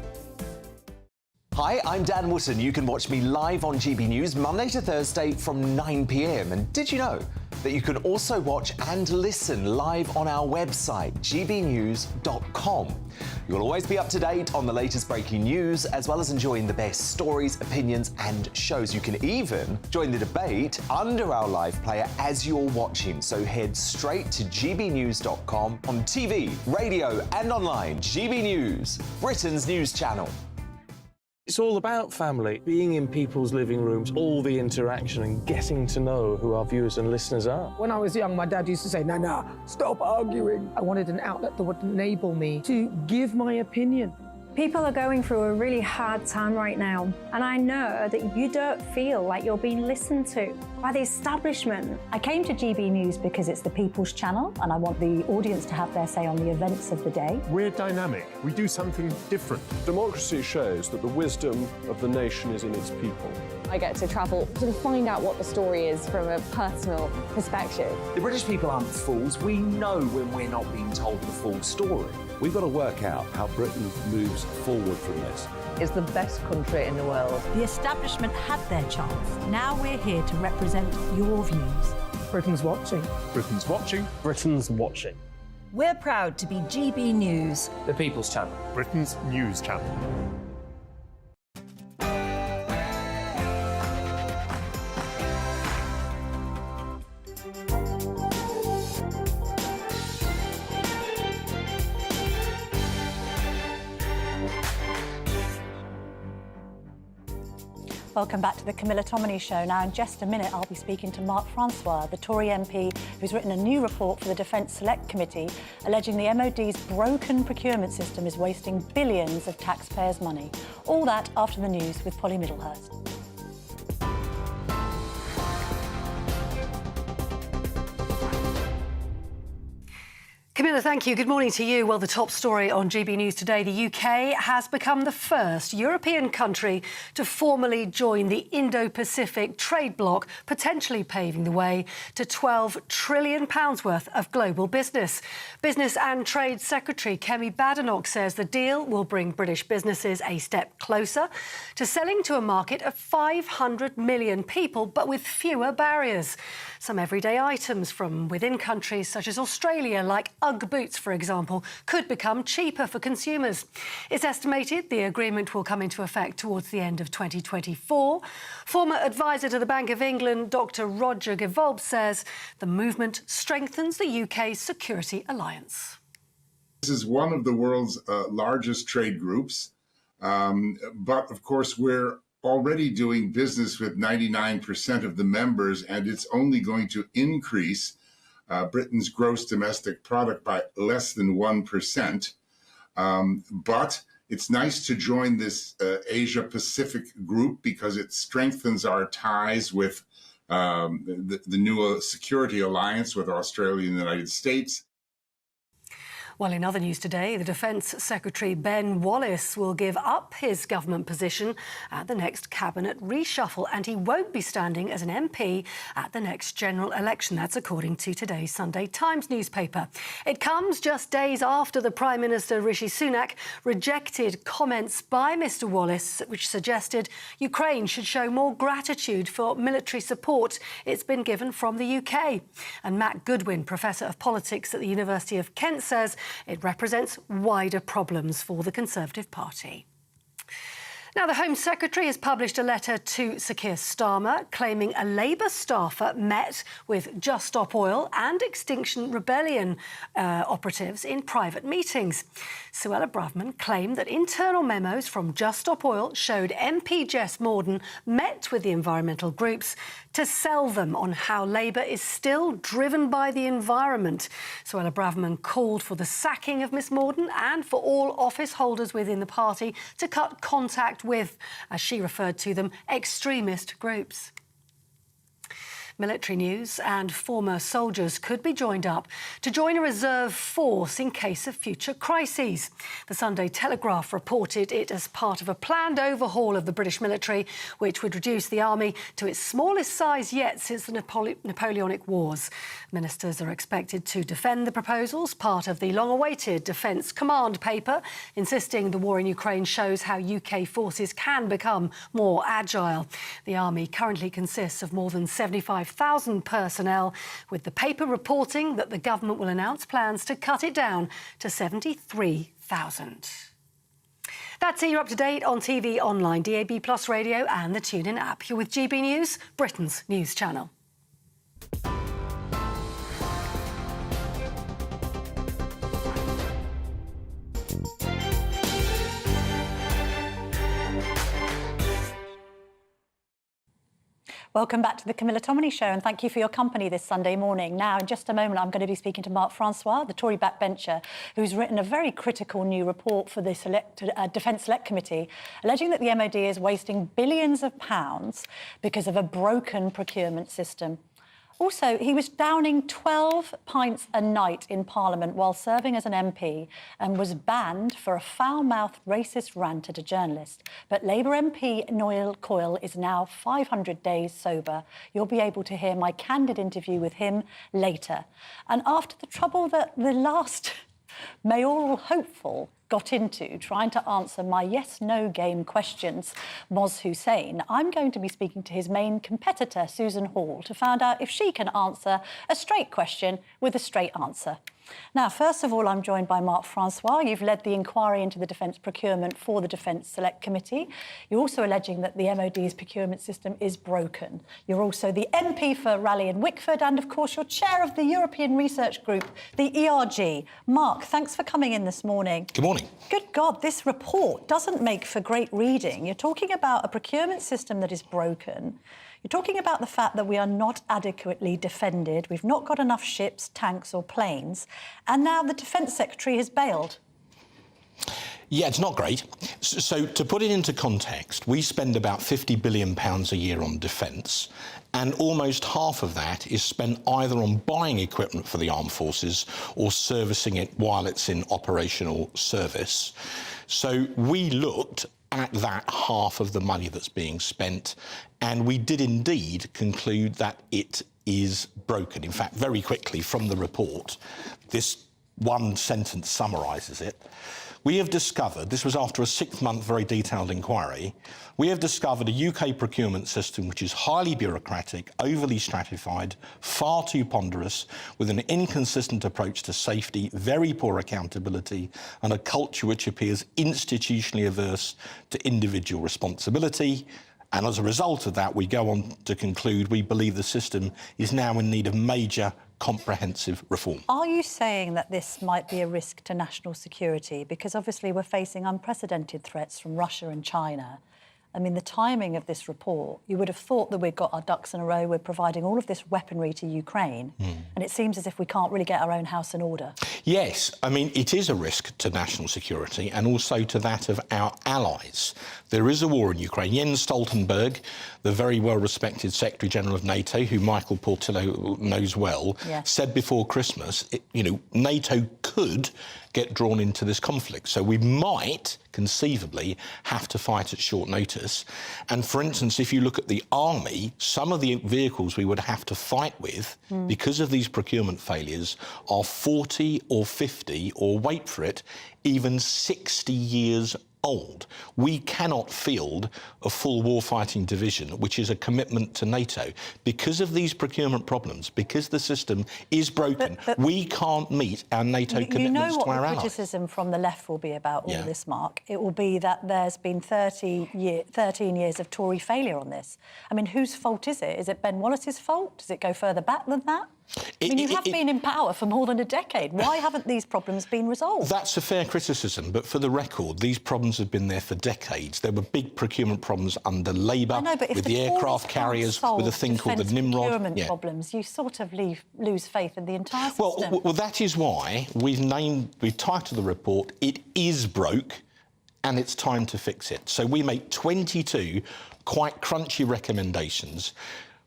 Hi, I'm Dan Wootton. You can watch me live on GB News Monday to Thursday from 9 p.m. And did you know that you can also watch and listen live on our website, gbnews.com. You'll always be up to date on the latest breaking news, as well as enjoying the best stories, opinions and shows. You can even join the debate under our live player as you're watching. So head straight to gbnews.com on TV, radio and online. GB News, Britain's news channel. It's all about family, being in people's living rooms, all the interaction and getting to know who our viewers and listeners are. When I was young, my dad used to say, "Nana, stop arguing." I wanted an outlet that would enable me to give my opinion. People are going through a really hard time right now, and I know that you don't feel like you're being listened to by the establishment. I came to GB News because it's the People's Channel, and I want the audience to have their say on the events of the day. We're dynamic. We do something different. Democracy shows that the wisdom of the nation is in its people. I get to travel to find out what the story is from a personal perspective. The British people aren't fools. We know when we're not being told the full story. We've got to work out how Britain moves forward from this. It's the best country in the world. The establishment had their chance. Now we're here to represent your views. Britain's watching. Britain's watching. Britain's watching. We're proud to be GB News, The People's Channel, Britain's news channel. Welcome back to the Camilla Tominey Show. Now, in just a minute, I'll be speaking to Mark Francois, the Tory MP who's written a new report for the Defence Select Committee, alleging the MOD's broken procurement system is wasting billions of taxpayers' money. All that after the news with Polly Middlehurst. Camilla, thank you. Good morning to you. Well, the top story on GB News today, the UK has become the first European country to formally join the Indo-Pacific trade bloc, potentially paving the way to £12 trillion worth of global business. Business and Trade Secretary Kemi Badenoch says the deal will bring British businesses a step closer to selling to a market of 500 million people, but with fewer barriers. Some everyday items from within countries such as Australia, like Ugg boots, for example, could become cheaper for consumers. It's estimated the agreement will come into effect towards the end of 2024. Former advisor to the Bank of England, Dr. Roger Givolb, says the movement strengthens the UK's security alliance. This is one of the world's largest trade groups, but of course we're already doing business with 99% of the members, and it's only going to increase Britain's gross domestic product by less than 1%. But it's nice to join this Asia-Pacific group because it strengthens our ties with the new security alliance with Australia and the United States. Well, in other news today, the Defence Secretary Ben Wallace will give up his government position at the next cabinet reshuffle, and he won't be standing as an MP at the next general election. That's according to today's Sunday Times newspaper. It comes just days after the Prime Minister Rishi Sunak rejected comments by Mr Wallace which suggested Ukraine should show more gratitude for military support it's been given from the UK. And Matt Goodwin, Professor of Politics at the University of Kent, says it represents wider problems for the Conservative Party. Now, the Home Secretary has published a letter to Sir Keir Starmer claiming a Labour staffer met with Just Stop Oil and Extinction Rebellion operatives in private meetings. Suella Braverman claimed that internal memos from Just Stop Oil showed MP Jess Morden met with the environmental groups to sell them on how Labour is still driven by the environment. Suella Braverman called for the sacking of Miss Morden and for all office holders within the party to cut contact with, as she referred to them, extremist groups. Military news, and former soldiers could be joined up to join a reserve force in case of future crises. The Sunday Telegraph reported it as part of a planned overhaul of the British military, which would reduce the army to its smallest size yet since the Napoleonic Wars. Ministers are expected to defend the proposals, part of the long-awaited Defence Command paper, insisting the war in Ukraine shows how UK forces can become more agile. The army currently consists of more than 75,000 personnel, with the paper reporting that the government will announce plans to cut it down to 73,000. That's it. You're up to date on TV, online, DAB+ radio and the TuneIn app. You're with GB News, Britain's news channel. Welcome back to the Camilla Tominey Show, and thank you for your company this Sunday morning. Now, in just a moment, I'm going to be speaking to Mark Francois, the Tory backbencher, who's written a very critical new report for the Defence Select Committee, alleging that the MOD is wasting billions of pounds because of a broken procurement system. Also, he was downing 12 pints a night in Parliament while serving as an MP and was banned for a foul-mouthed racist rant at a journalist. But Labour MP Neil Coyle is now 500 days sober. You'll be able to hear my candid interview with him later. And after the trouble that the last mayoral hopeful got into trying to answer my yes-no game questions, Moz Hussein, I'm going to be speaking to his main competitor, Susan Hall, to find out if she can answer a straight question with a straight answer. Now, first of all, I'm joined by Mark Francois. You've led the inquiry into the defence procurement for the Defence Select Committee. You're also alleging that the MOD's procurement system is broken. You're also the MP for Raleigh and Wickford, and, of course, you're chair of the European Research Group, the ERG. Mark, thanks for coming in this morning. Good morning. Good God, this report doesn't make for great reading. You're talking about a procurement system that is broken. You're talking about the fact that we are not adequately defended. We've not got enough ships, tanks or planes. And now the Defence Secretary has bailed. Yeah, it's not great. So to put it into context, we spend about £50 billion a year on defence, and almost half of that is spent either on buying equipment for the armed forces or servicing it while it's in operational service. So we looked at that half of the money that's being spent, and we did indeed conclude that it is broken. In fact, very quickly from the report, this one sentence summarises it. we have discovered, this was after a 6-month very detailed inquiry, we have discovered a UK procurement system which is highly bureaucratic, overly stratified, far too ponderous, with an inconsistent approach to safety, very poor accountability, and a culture which appears institutionally averse to individual responsibility. And as a result of that, we go on to conclude we believe the system is now in need of major comprehensive reform. Are you saying that this might be a risk to national security? Because obviously we're facing unprecedented threats from Russia and China. I mean, the timing of this report, you would have thought that we'd got our ducks in a row, we're providing all of this weaponry to Ukraine, and it seems as if we can't really get our own house in order. Yes, I mean, it is a risk to national security and also to that of our allies. There is a war in Ukraine. Jens Stoltenberg, the very well-respected Secretary-General of NATO, who Michael Portillo knows well, said before Christmas, NATO could get drawn into this conflict. So we might, conceivably, have to fight at short notice. And, for instance, if you look at the army, some of the vehicles we would have to fight with, because of these procurement failures, are 40 or 50, or wait for it, even 60 years old. We cannot field a full warfighting division, which is a commitment to NATO. Because of these procurement problems, because the system is broken, we can't meet our NATO commitments to our allies. You know what the criticism from the left will be about all this, Mark? It will be that there's been 13 years of Tory failure on this. I mean, whose fault is it? Is it Ben Wallace's fault? Does it go further back than that? I mean, you have been in power for more than a decade. Why haven't these problems been resolved? That's a fair criticism, but for the record, these problems have been there for decades. There were big procurement problems under Labour, with the aircraft carriers, with a thing called the Nimrod. Procurement problems, you sort of lose faith in the entire system. Well, that is why we've titled the report, It Is Broke, and it's time to fix it. So we make 22 quite crunchy recommendations,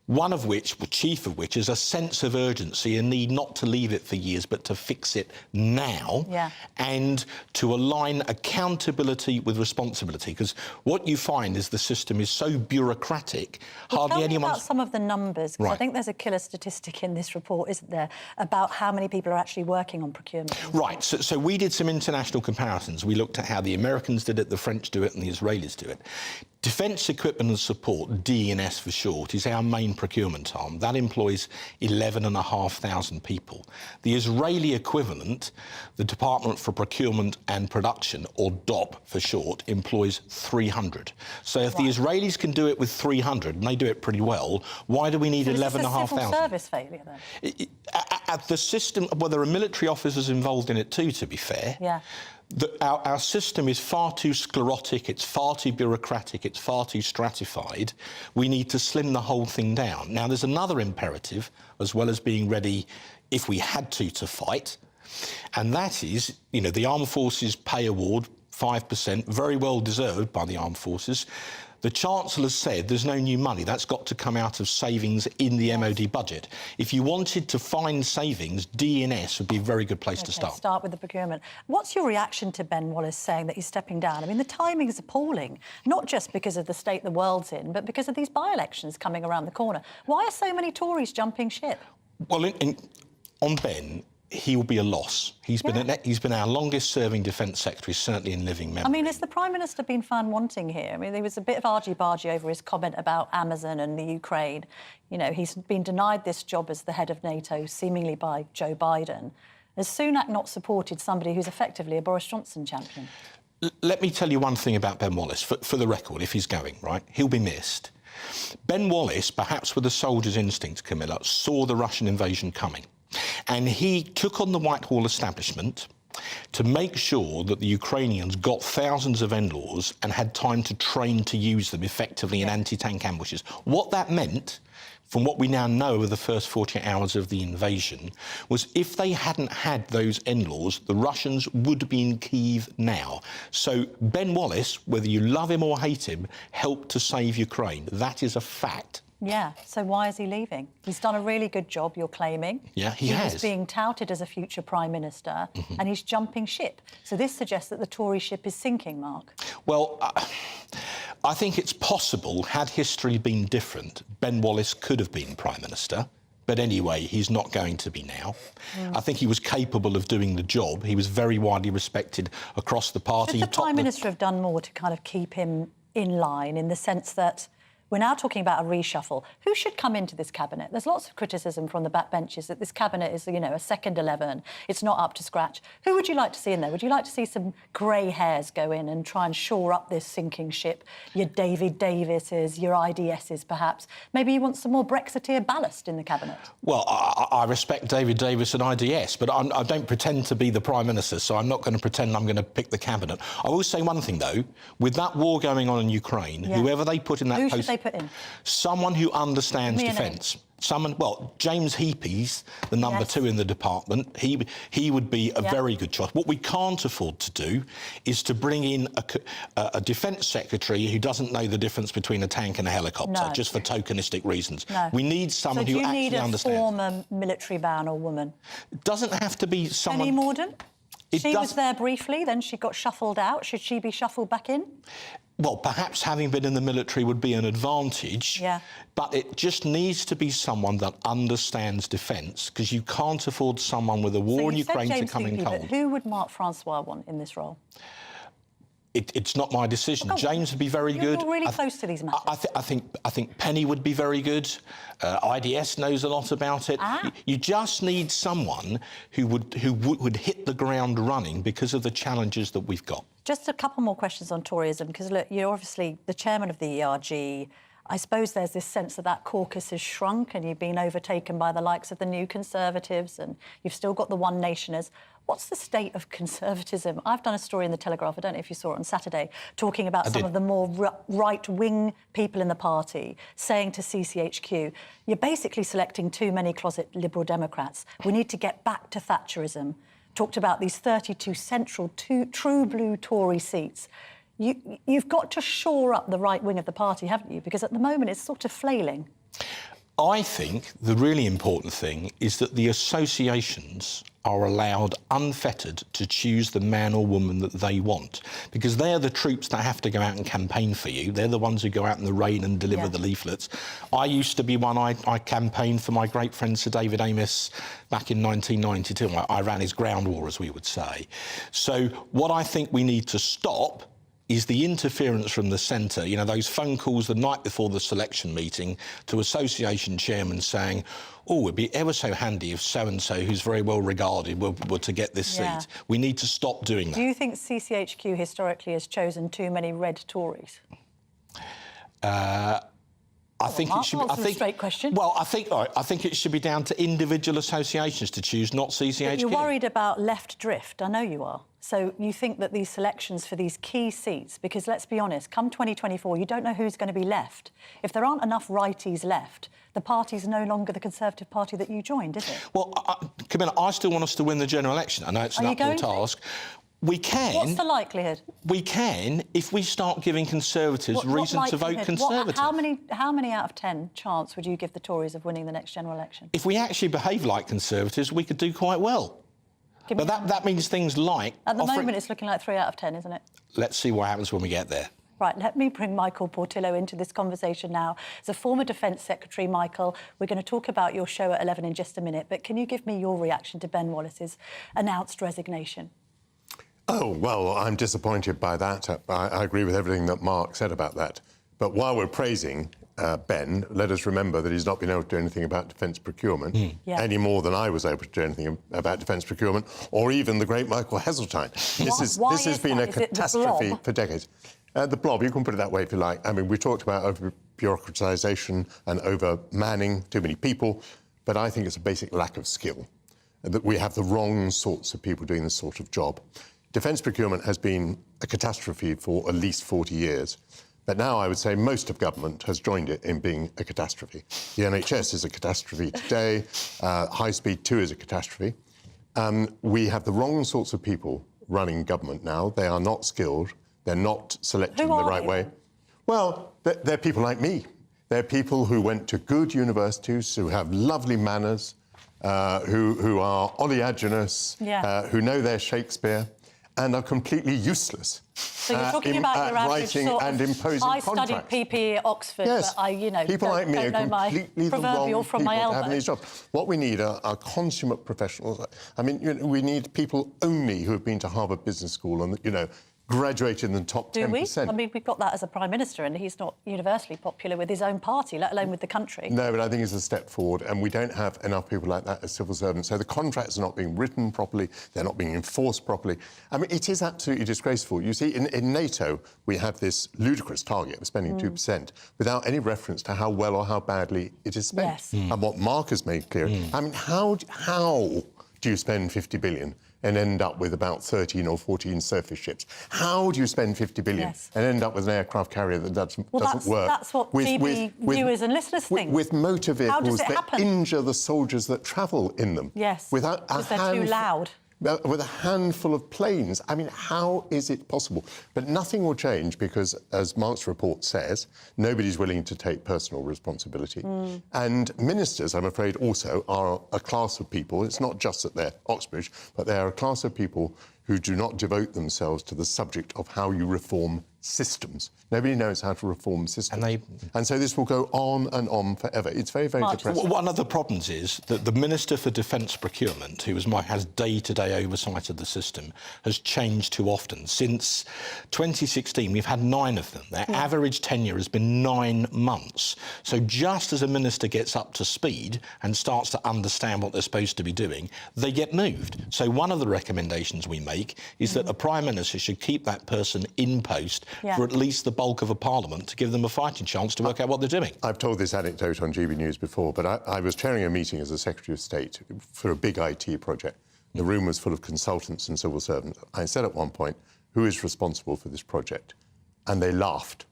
one of which, the chief of which, is a sense of urgency and need not to leave it for years, but to fix it now, and to align accountability with responsibility. Because what you find is the system is so bureaucratic, hardly anyone. Tell me about some of the numbers, because I think there's a killer statistic in this report, isn't there, about how many people are actually working on procurement. Right. So we did some international comparisons. We looked at how the Americans did it, the French do it, and the Israelis do it. Defence Equipment and Support, D&S for short, is our main procurement arm. That employs 11,500 people. The Israeli equivalent, the Department for Procurement and Production, or DOP for short, employs 300. So if the Israelis can do it with 300, and they do it pretty well, why do we need 11,500? Is this a civil service failure, then? At the system, well, there are military officers involved in it too, to be fair. Yeah. Our system is far too sclerotic, it's far too bureaucratic, it's far too stratified. We need to slim the whole thing down. Now, there's another imperative, as well as being ready, if we had to fight, and that is, the Armed Forces pay award, 5%, very well deserved by the Armed Forces. The Chancellor said there's no new money. That's got to come out of savings in the MOD budget. If you wanted to find savings, D&S would be a very good place to start. Start with the procurement. What's your reaction to Ben Wallace saying that he's stepping down? I mean, the timing is appalling, not just because of the state the world's in, but because of these by-elections coming around the corner. Why are so many Tories jumping ship? Well, on Ben, he will be a loss. He's been our longest-serving Defence Secretary, certainly in living memory. I mean, has the Prime Minister been found wanting here? I mean, there was a bit of argy-bargy over his comment about Amazon and the Ukraine. He's been denied this job as the head of NATO, seemingly by Joe Biden. Has Sunak not supported somebody who's effectively a Boris Johnson champion? Let me tell you one thing about Ben Wallace, for the record, if he's going, right? He'll be missed. Ben Wallace, perhaps with a soldier's instinct, Camilla, saw the Russian invasion coming. And he took on the Whitehall establishment to make sure that the Ukrainians got thousands of NLAWs and had time to train to use them effectively in anti-tank ambushes. What that meant, from what we now know of the first 48 hours of the invasion, was if they hadn't had those NLAWs, the Russians would be in Kyiv now. So Ben Wallace, whether you love him or hate him, helped to save Ukraine. That is a fact. Yeah, so why is he leaving? He's done a really good job, you're claiming. Yeah, he has. He's being touted as a future Prime Minister, and he's jumping ship. So this suggests that the Tory ship is sinking, Mark. Well, I think it's possible, had history been different, Ben Wallace could have been Prime Minister. But anyway, he's not going to be now. I think he was capable of doing the job. He was very widely respected across the party. Should the Prime Minister have done more to kind of keep him in line, in the sense that we're now talking about a reshuffle? Who should come into this cabinet? There's lots of criticism from the backbenches that this cabinet is, you know, a second 11. It's not up to scratch. Who would you like to see in there? Would you like to see some grey hairs go in and try and shore up this sinking ship? Your David Davises, your IDSs, perhaps. Maybe you want some more Brexiteer ballast in the cabinet. Well, I respect David Davis and IDS, but I don't pretend to be the Prime Minister, so I'm not going to pretend I'm going to pick the cabinet. I will say one thing, though. With that war going on in Ukraine, whoever they put in that post... Who should they put in? Someone who understands defence. Someone, well, James Heapy's the number 2 in the department. He would be a very good choice. What we can't afford to do is to bring in a defence secretary who doesn't know the difference between a tank and a helicopter, just for tokenistic reasons. We need someone who actually understands. So do you need a former military man or woman? It doesn't have to be someone... Penny Mordaunt? She was there briefly, then she got shuffled out. Should she be shuffled back in? Well, perhaps having been in the military would be an advantage, but it just needs to be someone that understands defence, because you can't afford someone with a war in Ukraine to come in cold. But who would Mark Francois want in this role? It's not my decision. James would be very good. You're really close to these matters. I think Penny would be very good. IDS knows a lot about it. You just need someone who would hit the ground running because of the challenges that we've got. Just a couple more questions on Toryism, because, look, you're obviously the chairman of the ERG. I suppose there's this sense that caucus has shrunk and you've been overtaken by the likes of the New Conservatives, and you've still got the One Nationers. What's the state of conservatism? I've done a story in the Telegraph, I don't know if you saw it on Saturday, talking about some of the more right-wing people in the party saying to CCHQ, you're basically selecting too many closet Liberal Democrats. We need to get back to Thatcherism. Talked about these 32 central true blue Tory seats. You've got to shore up the right wing of the party, haven't you? Because at the moment it's sort of flailing. I think the really important thing is that the associations are allowed unfettered to choose the man or woman that they want, because they're the troops that have to go out and campaign for you. They're the ones who go out in the rain and deliver the leaflets. I used to be one. I campaigned for my great friend Sir David Amess back in 1992. I ran his ground war, as we would say. So what I think we need to stop is the interference from the centre. You know, those phone calls the night before the selection meeting to association chairmen saying, oh, it'd be ever so handy if so-and-so, who's very well regarded, were to get this seat. We need to stop doing that. Do you think CCHQ historically has chosen too many red Tories? I think it should be... That's a straight question. Well, I think it should be down to individual associations to choose, not CCHQ. But you're worried about left drift, I know you are. So you think that these selections for these key seats, because let's be honest, come 2024, you don't know who's going to be left. If there aren't enough righties left, the party's no longer the Conservative Party that you joined, is it? Well, Camilla, I still want us to win the general election. I know it's an uphill task. We can. What's the likelihood? We can if we start giving Conservatives reason to vote Conservative. How many out of 10 chance would you give the Tories of winning the next general election? If we actually behave like Conservatives, we could do quite well. But that means things like... At the moment, it's looking like 3 out of 10, isn't it? Let's see what happens when we get there. Right, let me bring Michael Portillo into this conversation now. As a former Defence Secretary, Michael, we're going to talk about your show at 11 in just a minute, but can you give me your reaction to Ben Wallace's announced resignation? Oh, well, I'm disappointed by that. I agree with everything that Mark said about that. But while we're praising Ben, let us remember that he's not been able to do anything about defence procurement any more than I was able to do anything about defence procurement, or even the great Michael Heseltine. This has been a catastrophe for decades. The blob, you can put it that way if you like. I mean, we talked about over-bureaucratisation and over-manning, too many people, but I think it's a basic lack of skill, that we have the wrong sorts of people doing this sort of job. Defence procurement has been a catastrophe for at least 40 years. But now I would say most of government has joined it in being a catastrophe. The NHS is a catastrophe today. High Speed 2 is a catastrophe. We have the wrong sorts of people running government now. They are not skilled. They're not selected in the right way. Well, they're people like me. They're people who went to good universities, who have lovely manners, who are oleaginous, who know their Shakespeare. and are completely useless. So you're talking about your average writing sort and of, imposing I contracts. studied PPE at Oxford, Yes. but I, people like me don't are know my completely the proverbial wrong from people my to have elbow. these jobs. What we need are consummate professionals. I mean, we need people only who have been to Harvard Business School and, graduated in the top 10%. Do we? I mean, we've got that as a Prime Minister, and he's not universally popular with his own party, let alone with the country. No, but I think it's a step forward, and we don't have enough people like that as civil servants. So the contracts are not being written properly, they're not being enforced properly. I mean, it is absolutely disgraceful. You see, in NATO, we have this ludicrous target of spending 2% without any reference to how well or how badly it is spent. Yes. And what Mark has made clear, I mean, how do you spend 50 billion and end up with about 13 or 14 surface ships? How do you spend 50 billion and end up with an aircraft carrier that doesn't work? That's what GB viewers and listeners think. With motor vehicles that happen? injure the soldiers that travel in them. Yes, without because they're too loud. With a handful of planes. I mean, how is it possible? But nothing will change because, as Mark's report says, nobody's willing to take personal responsibility. And ministers, I'm afraid, also are a class of people. It's not just that they're Oxbridge, but they are a class of people who do not devote themselves to the subject of how you reform systems. Nobody knows how to reform systems. And so this will go on and on forever. It's very, very depressing. One of the problems is that the Minister for Defence Procurement, who has day-to-day oversight of the system, has changed too often. Since 2016, we've had 9 of them. Their average tenure has been 9 months. So just as a minister gets up to speed and starts to understand what they're supposed to be doing, they get moved. So one of the recommendations we make is that a Prime Minister should keep that person in post for at least the bulk of a parliament to give them a fighting chance to work out what they're doing. I've told this anecdote on GB News before, but I was chairing a meeting as a Secretary of State for a big IT project. The room was full of consultants and civil servants. I said at one point, who is responsible for this project? And they laughed.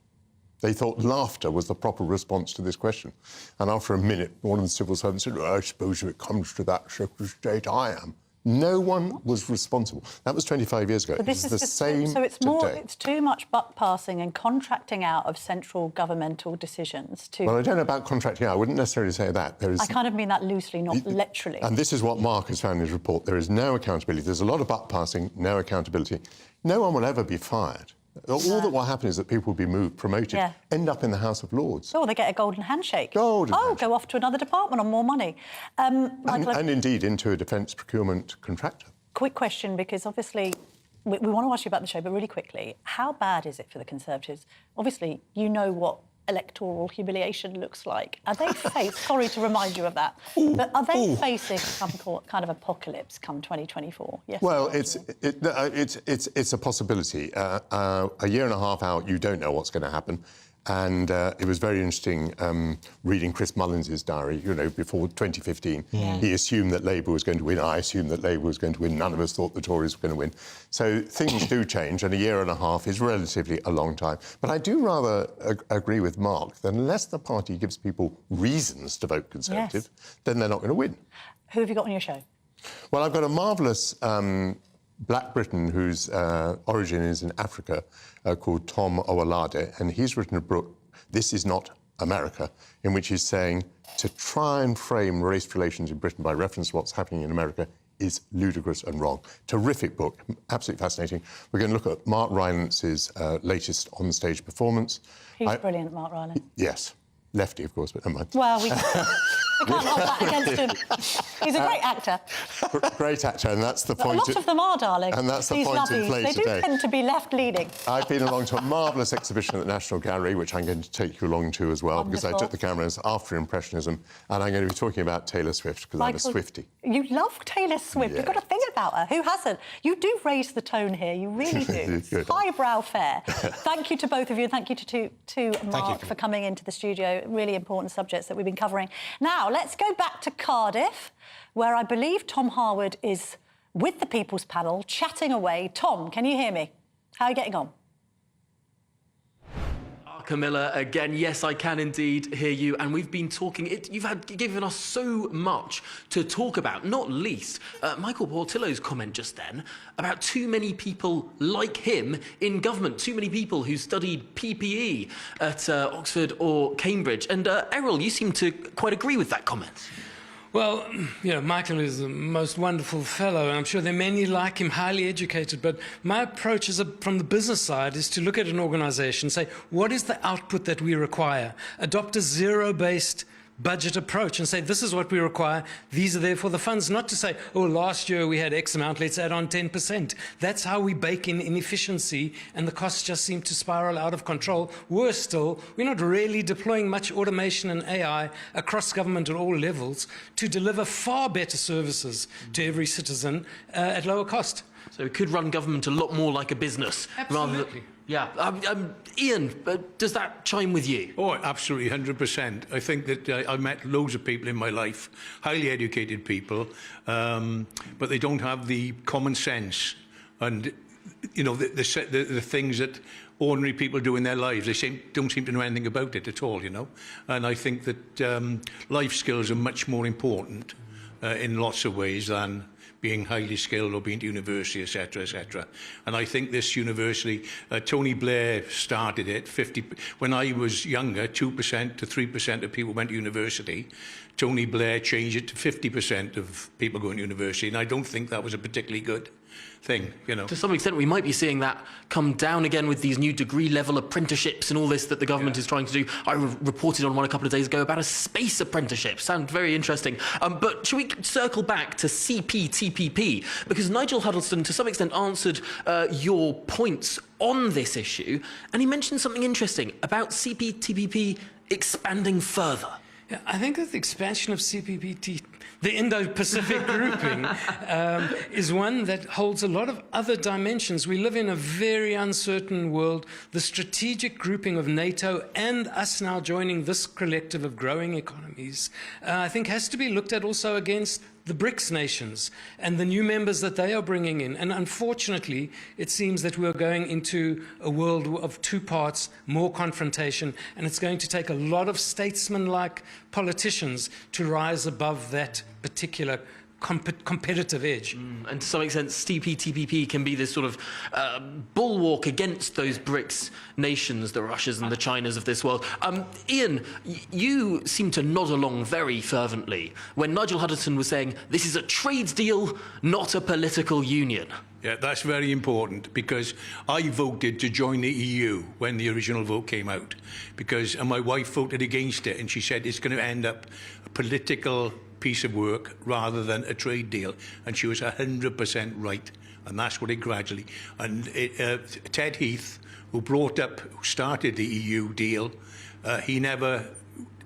They thought laughter was the proper response to this question. And after a minute, one of the civil servants said, I suppose if it comes to that, Secretary of State, I am. No one was responsible. That was 25 years ago. But this is is the same so it's today. it's too much buck passing and contracting out of central governmental decisions to... Well, I don't know about contracting out. I wouldn't necessarily say that. I kind of mean that loosely, not literally. And this is what Mark has found in his report. There is no accountability. There's a lot of buck passing, no accountability. No one will ever be fired. All that will happen is that people will be moved, promoted, end up in the House of Lords. Oh, they get a golden handshake. Golden handshake. Go off to another department on more money. And indeed into a defence procurement contractor. Quick question, because obviously we want to ask you about the show, but really quickly, how bad is it for the Conservatives? Obviously, you know what electoral humiliation looks like. Are they sorry to remind you of that, but are they facing some kind of apocalypse come 2024? Yes. Well, it's a possibility. A year and a half out, you don't know what's going to happen. And it was very interesting reading Chris Mullins's diary, before 2015. He assumed that Labour was going to win. I assumed that Labour was going to win. None of us thought the Tories were going to win. So things do change, and a year and a half is relatively a long time. But I do rather agree with Mark that unless the party gives people reasons to vote Conservative, then they're not going to win. Who have you got on your show? Well, I've got a marvellous Black Briton whose origin is in Africa called Tom Owolade, and he's written a book, This Is Not America, in which he's saying to try and frame race relations in Britain by reference to what's happening in America is ludicrous and wrong. Terrific book, absolutely fascinating. We're going to look at Mark Rylance's latest on-stage performance. He's brilliant, Mark Rylance. Yes. Lefty, of course, but never mind. Well, we can't hold that against him. He's a great actor. Great actor, and that's the point. A lot of them are, darling. And that's the These point in lovies. play They today. do tend to be left-leaning. I've been along to a marvellous exhibition at the National Gallery, which I'm going to take you along to as well, because I took the cameras after Impressionism, and I'm going to be talking about Taylor Swift, because I'm a Swiftie. You love Taylor Swift. Yeah. You've got a thing about her. Who hasn't? You do raise the tone here. You really do. Highbrow fare. Thank you to both of you. Thank you to Mark for coming into the studio. Really important subjects that we've been covering. Now, let's go back to Cardiff, where I believe Tom Harwood is with the People's Panel, chatting away. Tom, can you hear me? How are you getting on? Camilla, again, yes, I can indeed hear you, and we've been talking. You've given us so much to talk about, not least Michael Portillo's comment just then about too many people like him in government, too many people who studied PPE at Oxford or Cambridge. And Errol, you seem to quite agree with that comment. Well, you know, Michael is the most wonderful fellow, and I'm sure there are many like him, highly educated, but my approach from the business side is to look at an organisation, say, what is the output that we require? Adopt a zero-based budget approach and say, this is what we require, these are therefore the funds, not to say, oh, last year we had X amount, let's add on 10%. That's how we bake in inefficiency, and the costs just seem to spiral out of control. Worse still, we're not really deploying much automation and AI across government at all levels to deliver far better services to every citizen at lower cost. So we could run government a lot more like a business. Absolutely. Rather than, yeah. Ian, does that chime with you? Oh, absolutely, 100%. I think that I've met loads of people in my life, highly educated people, but they don't have the common sense and, you know, the things that ordinary people do in their lives. They don't seem to know anything about it at all, you know. And I think that life skills are much more important in lots of ways than being highly skilled or being to university, etc., etc. And I think this university, Tony Blair started it. When I was younger, 2% to 3% of people went to university. Tony Blair changed it to 50% of people going to university, and I don't think that was a particularly good thing, you know. To some extent, we might be seeing that come down again with these new degree-level apprenticeships and all this that the government is trying to do. I reported on one a couple of days ago about a space apprenticeship. Sounds very interesting. But should we circle back to CPTPP? Because Nigel Huddleston, to some extent, answered your points on this issue, and he mentioned something interesting about CPTPP expanding further. Yeah, I think that the expansion of CPPT, the Indo-Pacific grouping, is one that holds a lot of other dimensions. We live in a very uncertain world. The strategic grouping of NATO and us now joining this collective of growing economies, I think has to be looked at also against the BRICS nations and the new members that they are bringing in. And unfortunately, it seems that we are going into a world of two parts, more confrontation, and it's going to take a lot of statesman-like politicians to rise above that particular competitive edge. And to some extent, CPTPP can be this sort of bulwark against those BRICS nations, the Russias and the Chinas of this world. Ian, you seem to nod along very fervently when Nigel Huddleston was saying, this is a trade deal, not a political union. Yeah, that's very important, because I voted to join the EU when the original vote came out, and my wife voted against it, and she said it's going to end up a political piece of work rather than a trade deal, and she was 100% right, and that's what it gradually. And Ted Heath, who started the EU deal,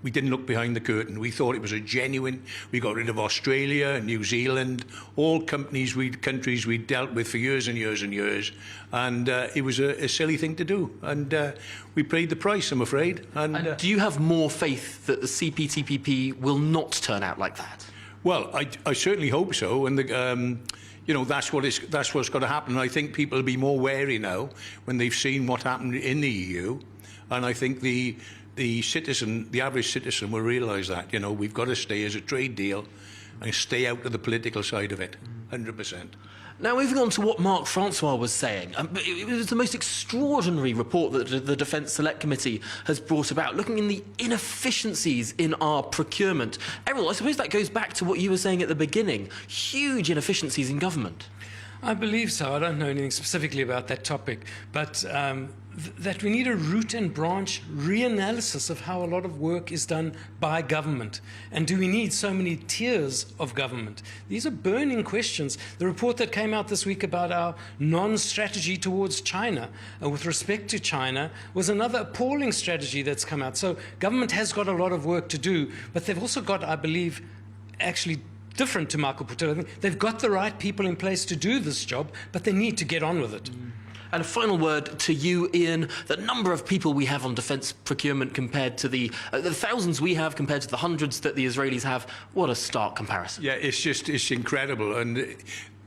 we didn't look behind the curtain. We thought it was a genuine. We got rid of Australia, New Zealand, all countries we'd dealt with for years and years and years, and it was a silly thing to do, and we paid the price, I'm afraid. And do you have more faith that the CPTPP will not turn out like that? Well, I certainly hope so, and you know, that's what's got to happen. I think people will be more wary now when they've seen what happened in the EU, and I think the average citizen will realise that, you know, we've got to stay as a trade deal and stay out of the political side of it, 100%. Now, moving on to what Mark Francois was saying, it was the most extraordinary report that the Defence Select Committee has brought about, looking in the inefficiencies in our procurement. Errol, I suppose that goes back to what you were saying at the beginning, huge inefficiencies in government. I believe so. I don't know anything specifically about that topic, but that we need a root and branch reanalysis of how a lot of work is done by government. And do we need so many tiers of government? These are burning questions. The report that came out this week about our non-strategy towards China, with respect to China, was another appalling strategy that's come out. So government has got a lot of work to do, but they've also got, I believe, actually different to Michael Portillo. I think they've got the right people in place to do this job, but they need to get on with it. And a final word to you, Ian. The number of people we have on defence procurement compared to the thousands we have compared to the hundreds that the Israelis have, what a stark comparison. Yeah, it's incredible. And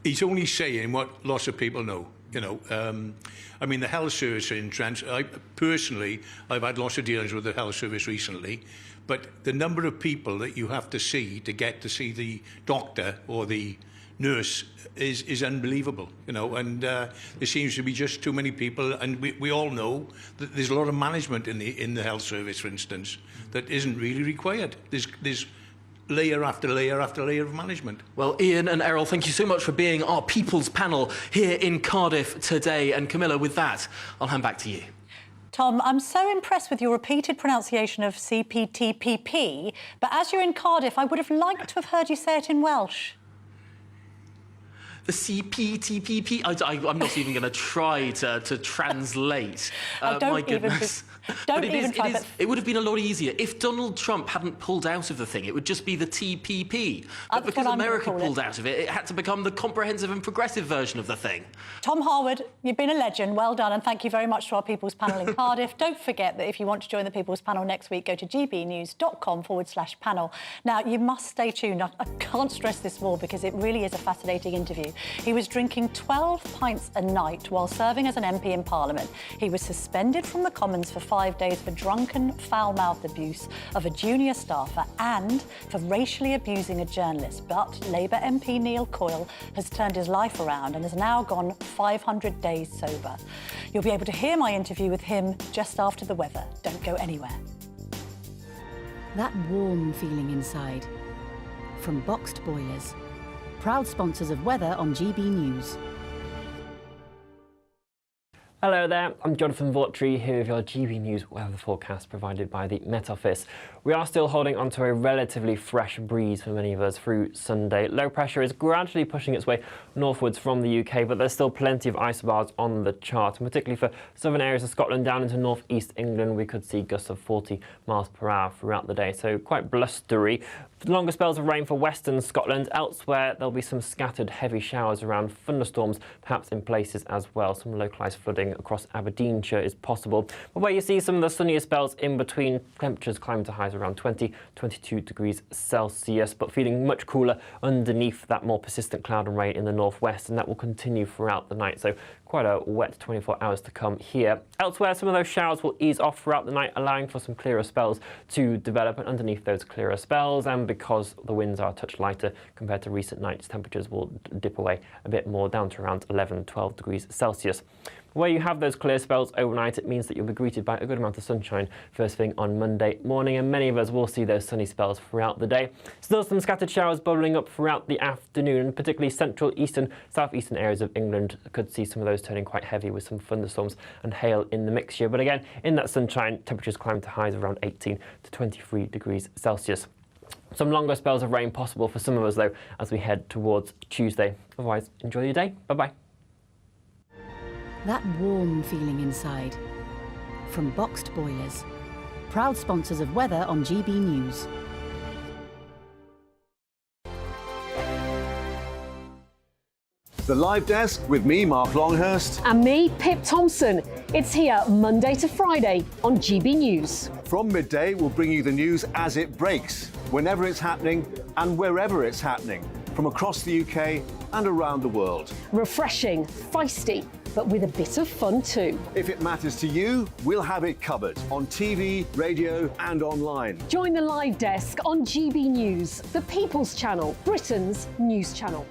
he's only saying what lots of people know. You know, I mean, the health service I've had lots of dealings with the health service recently, but the number of people that you have to see to get to see the doctor or the nurse is unbelievable, you know, and there seems to be just too many people, and we all know that there's a lot of management in the health service, for instance, that isn't really required. There's layer after layer after layer of management. Well, Ian and Errol, thank you so much for being our People's Panel here in Cardiff today. And Camilla, with that, I'll hand back to you. Tom, I'm so impressed with your repeated pronunciation of CPTPP, but as you're in Cardiff, I would have liked to have heard you say it in Welsh. The CPTPP. I'm not even going to try to translate. My goodness. It would have been a lot easier if Donald Trump hadn't pulled out of the thing. It would just be the TPP. But because America pulled out of it, it had to become the comprehensive and progressive version of the thing. Tom Harwood, you've been a legend. Well done, and thank you very much to our People's Panel in Cardiff. Don't forget that if you want to join the People's Panel next week, go to gbnews.com/panel. Now, you must stay tuned. I can't stress this more because it really is a fascinating interview. He was drinking 12 pints a night while serving as an MP in Parliament. He was suspended from the Commons for 5 days for drunken, foul-mouthed abuse of a junior staffer and for racially abusing a journalist. But Labour MP Neil Coyle has turned his life around and has now gone 500 days sober. You'll be able to hear my interview with him just after the weather. Don't go anywhere. That warm feeling inside. From Boxed Boilers. Proud sponsors of weather on GB News. Hello there, I'm Jonathan Vautry here with your GB News weather forecast provided by the Met Office. We are still holding onto a relatively fresh breeze for many of us through Sunday. Low pressure is gradually pushing its way northwards from the UK, but there's still plenty of isobars on the chart, and particularly for southern areas of Scotland down into north-east England, we could see gusts of 40 miles per hour throughout the day, so quite blustery. Longer spells of rain for western Scotland. Elsewhere, there'll be some scattered heavy showers around, thunderstorms perhaps in places as well. Some localised flooding across Aberdeenshire is possible. But where you see some of the sunnier spells in between, temperatures climbing to highs around 20, 22 degrees Celsius, but feeling much cooler underneath that more persistent cloud and rain in the northwest, and that will continue throughout the night. So quite a wet 24 hours to come here. Elsewhere, some of those showers will ease off throughout the night, allowing for some clearer spells to develop, and underneath those clearer spells, and because the winds are a touch lighter compared to recent nights, temperatures will dip away a bit more, down to around 11, 12 degrees Celsius. Where you have those clear spells overnight, it means that you'll be greeted by a good amount of sunshine first thing on Monday morning, and many of us will see those sunny spells throughout the day. Still some scattered showers bubbling up throughout the afternoon, and particularly central, eastern, southeastern areas of England could see some of those turning quite heavy with some thunderstorms and hail in the mixture. But again, in that sunshine, temperatures climb to highs around 18 to 23 degrees Celsius. Some longer spells of rain possible for some of us, though, as we head towards Tuesday. Otherwise, enjoy your day. Bye-bye. That warm feeling inside. From Boxed Boilers. Proud sponsors of weather on GB News. The Live Desk with me, Mark Longhurst. And me, Pip Thompson. It's here Monday to Friday on GB News. From midday, we'll bring you the news as it breaks, whenever it's happening and wherever it's happening, from across the UK and around the world. Refreshing, feisty, but with a bit of fun too. If it matters to you, we'll have it covered on TV, radio and online. Join the Live Desk on GB News, the People's Channel, Britain's news channel.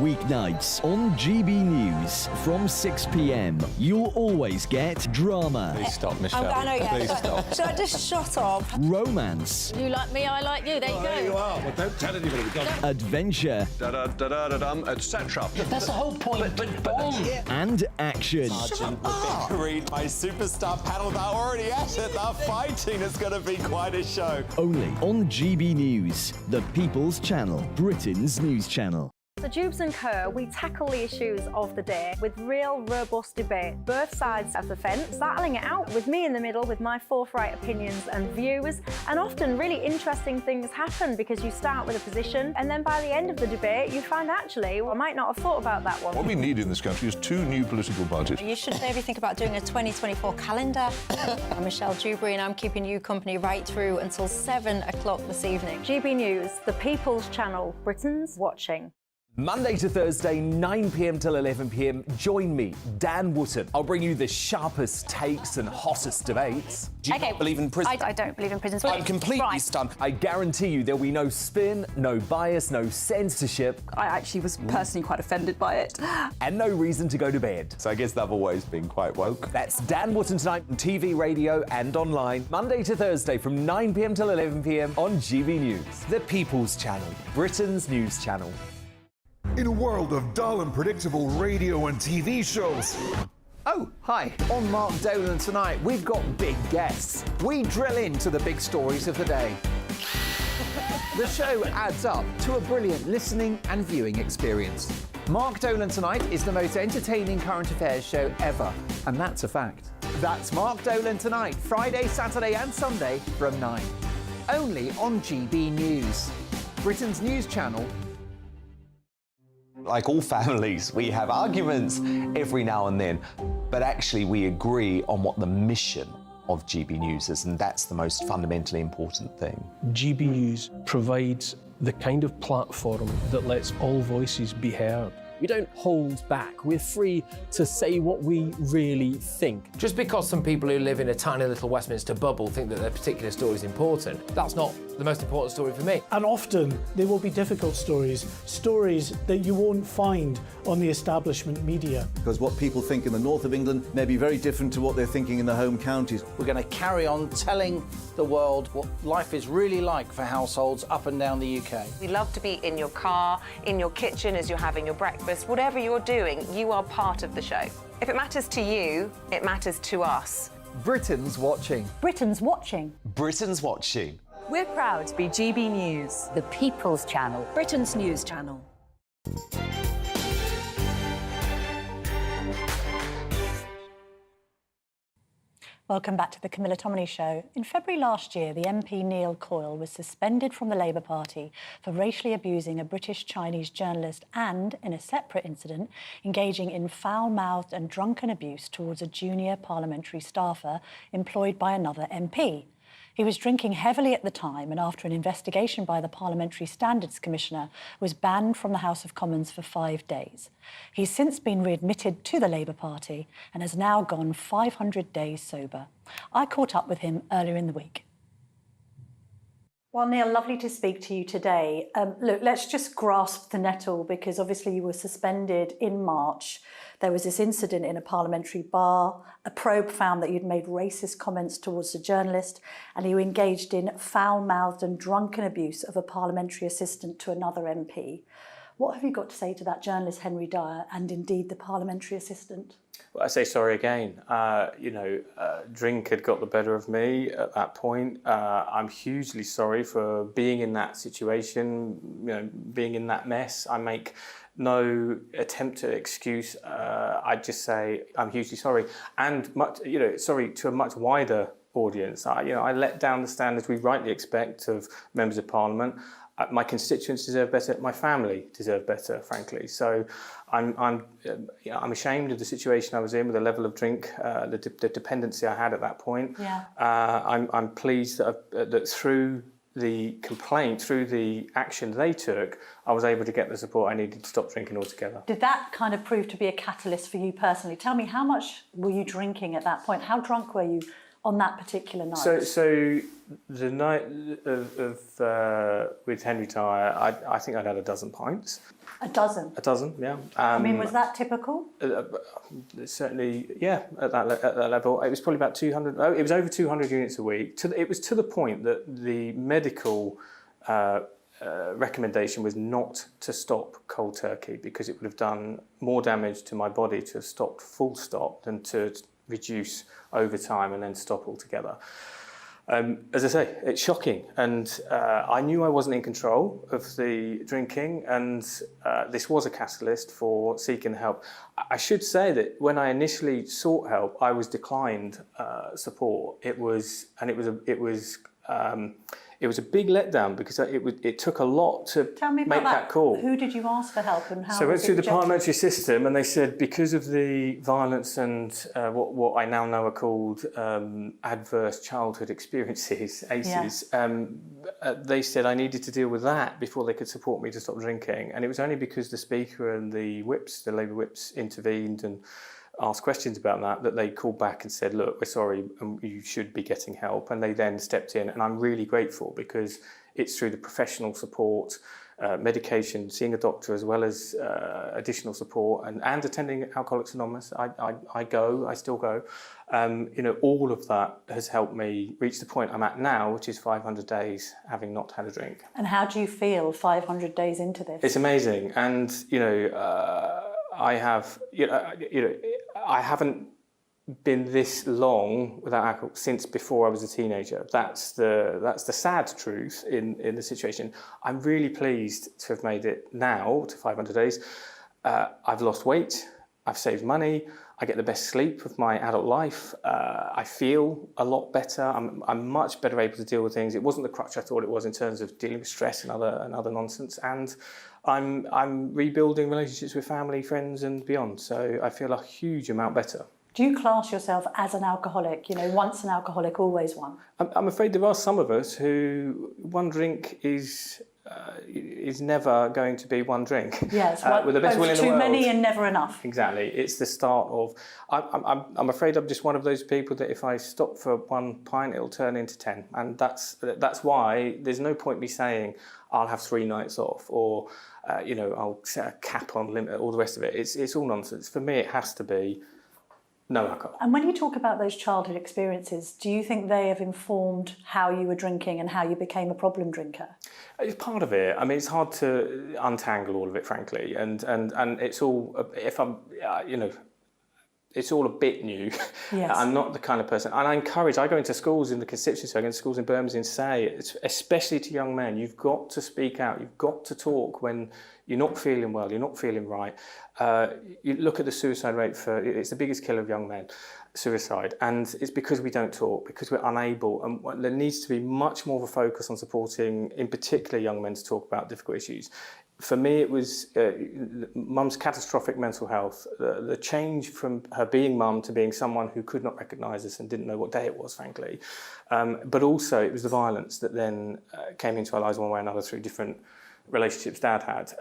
Weeknights on GB News from 6 p.m. You'll always get drama. Please stop, Michelle. I know, yeah. Please stop. Should I just shut up? Romance. You like me, I like you. There you go. There you are. Well, don't tell anybody. Adventure. Etc. That's the whole point. And action. Sergeant read my superstar panel. They're already at it. They're fighting. It's going to be quite a show. Only on GB News, the People's Channel, Britain's news channel. So Jubes and Kerr, we tackle the issues of the day with real robust debate, both sides of the fence, battling it out with me in the middle with my forthright opinions and views, and often really interesting things happen because you start with a position and then by the end of the debate you find actually, well, I might not have thought about that one. What we need in this country is 2 new political parties. You should maybe think about doing a 2024 calendar. I'm Michelle Dewberry and I'm keeping you company right through until 7 o'clock this evening. GB News, the People's Channel, Britain's watching. Monday to Thursday, 9 p.m. till 11 p.m. Join me, Dan Wootton. I'll bring you the sharpest takes and hottest debates. Do you not believe in prison? I don't believe in prison. I'm completely stunned. I guarantee you there'll be no spin, no bias, no censorship. I actually was personally quite offended by it. And no reason to go to bed. So I guess they've always been quite woke. That's Dan Wootton Tonight on TV, radio and online. Monday to Thursday from 9 p.m. till 11 p.m. on GB News. The People's Channel, Britain's news channel. In a world of dull and predictable radio and TV shows. Oh, hi. On Mark Dolan Tonight, we've got big guests. We drill into the big stories of the day. The show adds up to a brilliant listening and viewing experience. Mark Dolan Tonight is the most entertaining current affairs show ever, and that's a fact. That's Mark Dolan Tonight, Friday, Saturday and Sunday from 9. Only on GB News, Britain's news channel. Like all families, we have arguments every now and then, but actually we agree on what the mission of GB News is, and that's the most fundamentally important thing. GB News provides the kind of platform that lets all voices be heard. We don't hold back. We're free to say what we really think. Just because some people who live in a tiny little Westminster bubble think that their particular story is important, that's not the most important story for me. And often they will be difficult stories, stories that you won't find on the establishment media. Because what people think in the north of England may be very different to what they're thinking in the home counties. We're going to carry on telling the world what life is really like for households up and down the UK. We love to be in your car, in your kitchen as you're having your breakfast. Whatever you're doing, you are part of the show. If it matters to you, it matters to us. Britain's watching. Britain's watching. Britain's watching. We're proud to be GB News. The People's Channel. Britain's news channel. Welcome back to the Camilla Tominey Show. In February last year, the MP Neil Coyle was suspended from the Labour Party for racially abusing a British-Chinese journalist and, in a separate incident, engaging in foul-mouthed and drunken abuse towards a junior parliamentary staffer employed by another MP. He was drinking heavily at the time and, after an investigation by the Parliamentary Standards Commissioner, was banned from the House of Commons for 5 days. He's since been readmitted to the Labour Party and has now gone 500 days sober. I caught up with him earlier in the week. Well, Neil, lovely to speak to you today. Look, let's just grasp the nettle, because obviously you were suspended in March. There was this incident in a parliamentary bar. A probe found that you'd made racist comments towards a journalist, and you engaged in foul-mouthed and drunken abuse of a parliamentary assistant to another MP. What have you got to say to that journalist, Henry Dyer, and indeed the parliamentary assistant? Well, I say sorry again. Drink had got the better of me at that point. I'm hugely sorry for being in that situation, being in that mess. I make no attempt at excuse. I just say I'm hugely sorry, and sorry to a much wider audience. I let down the standards we rightly expect of members of Parliament. My constituents deserve better. My family deserve better, frankly. So I'm ashamed of the situation I was in with the level of drink, the dependency I had at that point. Yeah. I'm pleased that through the complaint, through the action they took, I was able to get the support I needed to stop drinking altogether. Did that kind of prove to be a catalyst for you personally? Tell me, how much were you drinking at that point? How drunk were you on that particular night? So the night of with Henry Dyer, I think I'd had a dozen pints. A dozen? A dozen, yeah. Was that typical? Certainly, yeah, at that level. It was probably about 200, it was over 200 units a week. It was to the point that the medical recommendation was not to stop cold turkey, because it would have done more damage to my body to have stopped full stop than to reduce over time and then stop altogether. As I say, it's shocking, and I knew I wasn't in control of the drinking, and this was a catalyst for seeking help. I should say that when I initially sought help, I was declined support. It was it was a big letdown because it took a lot to Tell me about make that call. Who did you ask for help and how? So I went was it through the rejected? parliamentary system, and they said because of the violence and what I now know are called adverse childhood experiences, ACEs, they said I needed to deal with that before they could support me to stop drinking. And it was only because the Speaker and the whips, the Labour whips, intervened and asked questions about that they called back and said, look, we're sorry, and you should be getting help. And they then stepped in, and I'm really grateful because it's through the professional support, medication, seeing a doctor, as well as additional support and attending Alcoholics Anonymous. I still go. All of that has helped me reach the point I'm at now, which is 500 days having not had a drink. And how do you feel 500 days into this? It's amazing, and I have, I haven't been this long without alcohol since before I was a teenager. That's the sad truth in the situation. I'm really pleased to have made it now to 500 days. I've lost weight, I've saved money, I get the best sleep of my adult life. I feel a lot better. I'm much better able to deal with things. It wasn't the crutch I thought it was in terms of dealing with stress and other nonsense. And I'm rebuilding relationships with family, friends, and beyond. So I feel a huge amount better. Do you class yourself as an alcoholic? Once an alcoholic, always one. I'm afraid there are some of us who one drink is never going to be one drink. Yes, with the best will in the too world. many and never enough. Exactly, it's the start of. I'm afraid I'm just one of those people that if I stop for one pint, it'll turn into 10, and that's why there's no point me saying I'll have 3 nights off or I'll set a cap on limit, all the rest of it. It's all nonsense. For me, it has to be no alcohol. And when you talk about those childhood experiences, do you think they have informed how you were drinking and how you became a problem drinker? It's part of it. I mean, it's hard to untangle all of it, frankly, and it's all. If I'm, it's all a bit new. Yes. I'm not the kind of person, and I go into schools in the constituency, I go into schools in Birmingham and say, especially to young men, you've got to speak out, you've got to talk when you're not feeling well, you're not feeling right. You look at the suicide rate it's the biggest killer of young men, suicide, and it's because we don't talk, because we're unable, and there needs to be much more of a focus on supporting, in particular, young men to talk about difficult issues. For me, it was mum's catastrophic mental health, the change from her being mum to being someone who could not recognise us and didn't know what day it was, frankly. But also, it was the violence that then came into our lives one way or another through different relationships Dad had.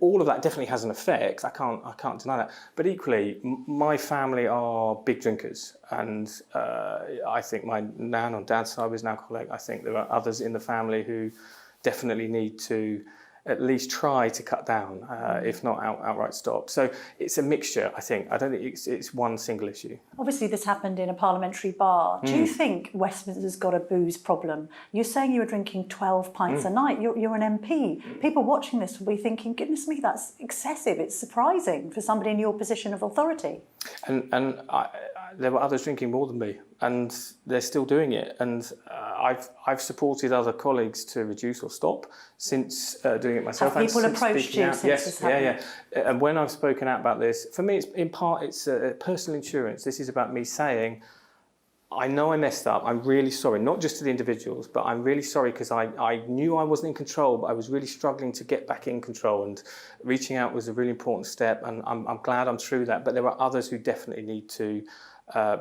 All of that definitely has an effect. I can't deny that. But equally, my family are big drinkers, and I think my nan on Dad's side was an alcoholic. I think there are others in the family who definitely need to at least try to cut down, if not outright stop. So it's a mixture, I think. I don't think it's one single issue. Obviously, this happened in a parliamentary bar. Do you think Westminster's got a booze problem? You're saying you were drinking 12 pints a night. You're an MP. People watching this will be thinking, goodness me, that's excessive. It's surprising for somebody in your position of authority. And there were others drinking more than me, and they're still doing it. And I've supported other colleagues to reduce or stop since doing it myself. Have people approached you since this happened? Yeah. And when I've spoken out about this, for me, it's personal insurance. This is about me saying, I know I messed up. I'm really sorry, not just to the individuals, but I'm really sorry because I knew I wasn't in control, but I was really struggling to get back in control, and reaching out was a really important step, and I'm glad I'm through that. But there are others who definitely need to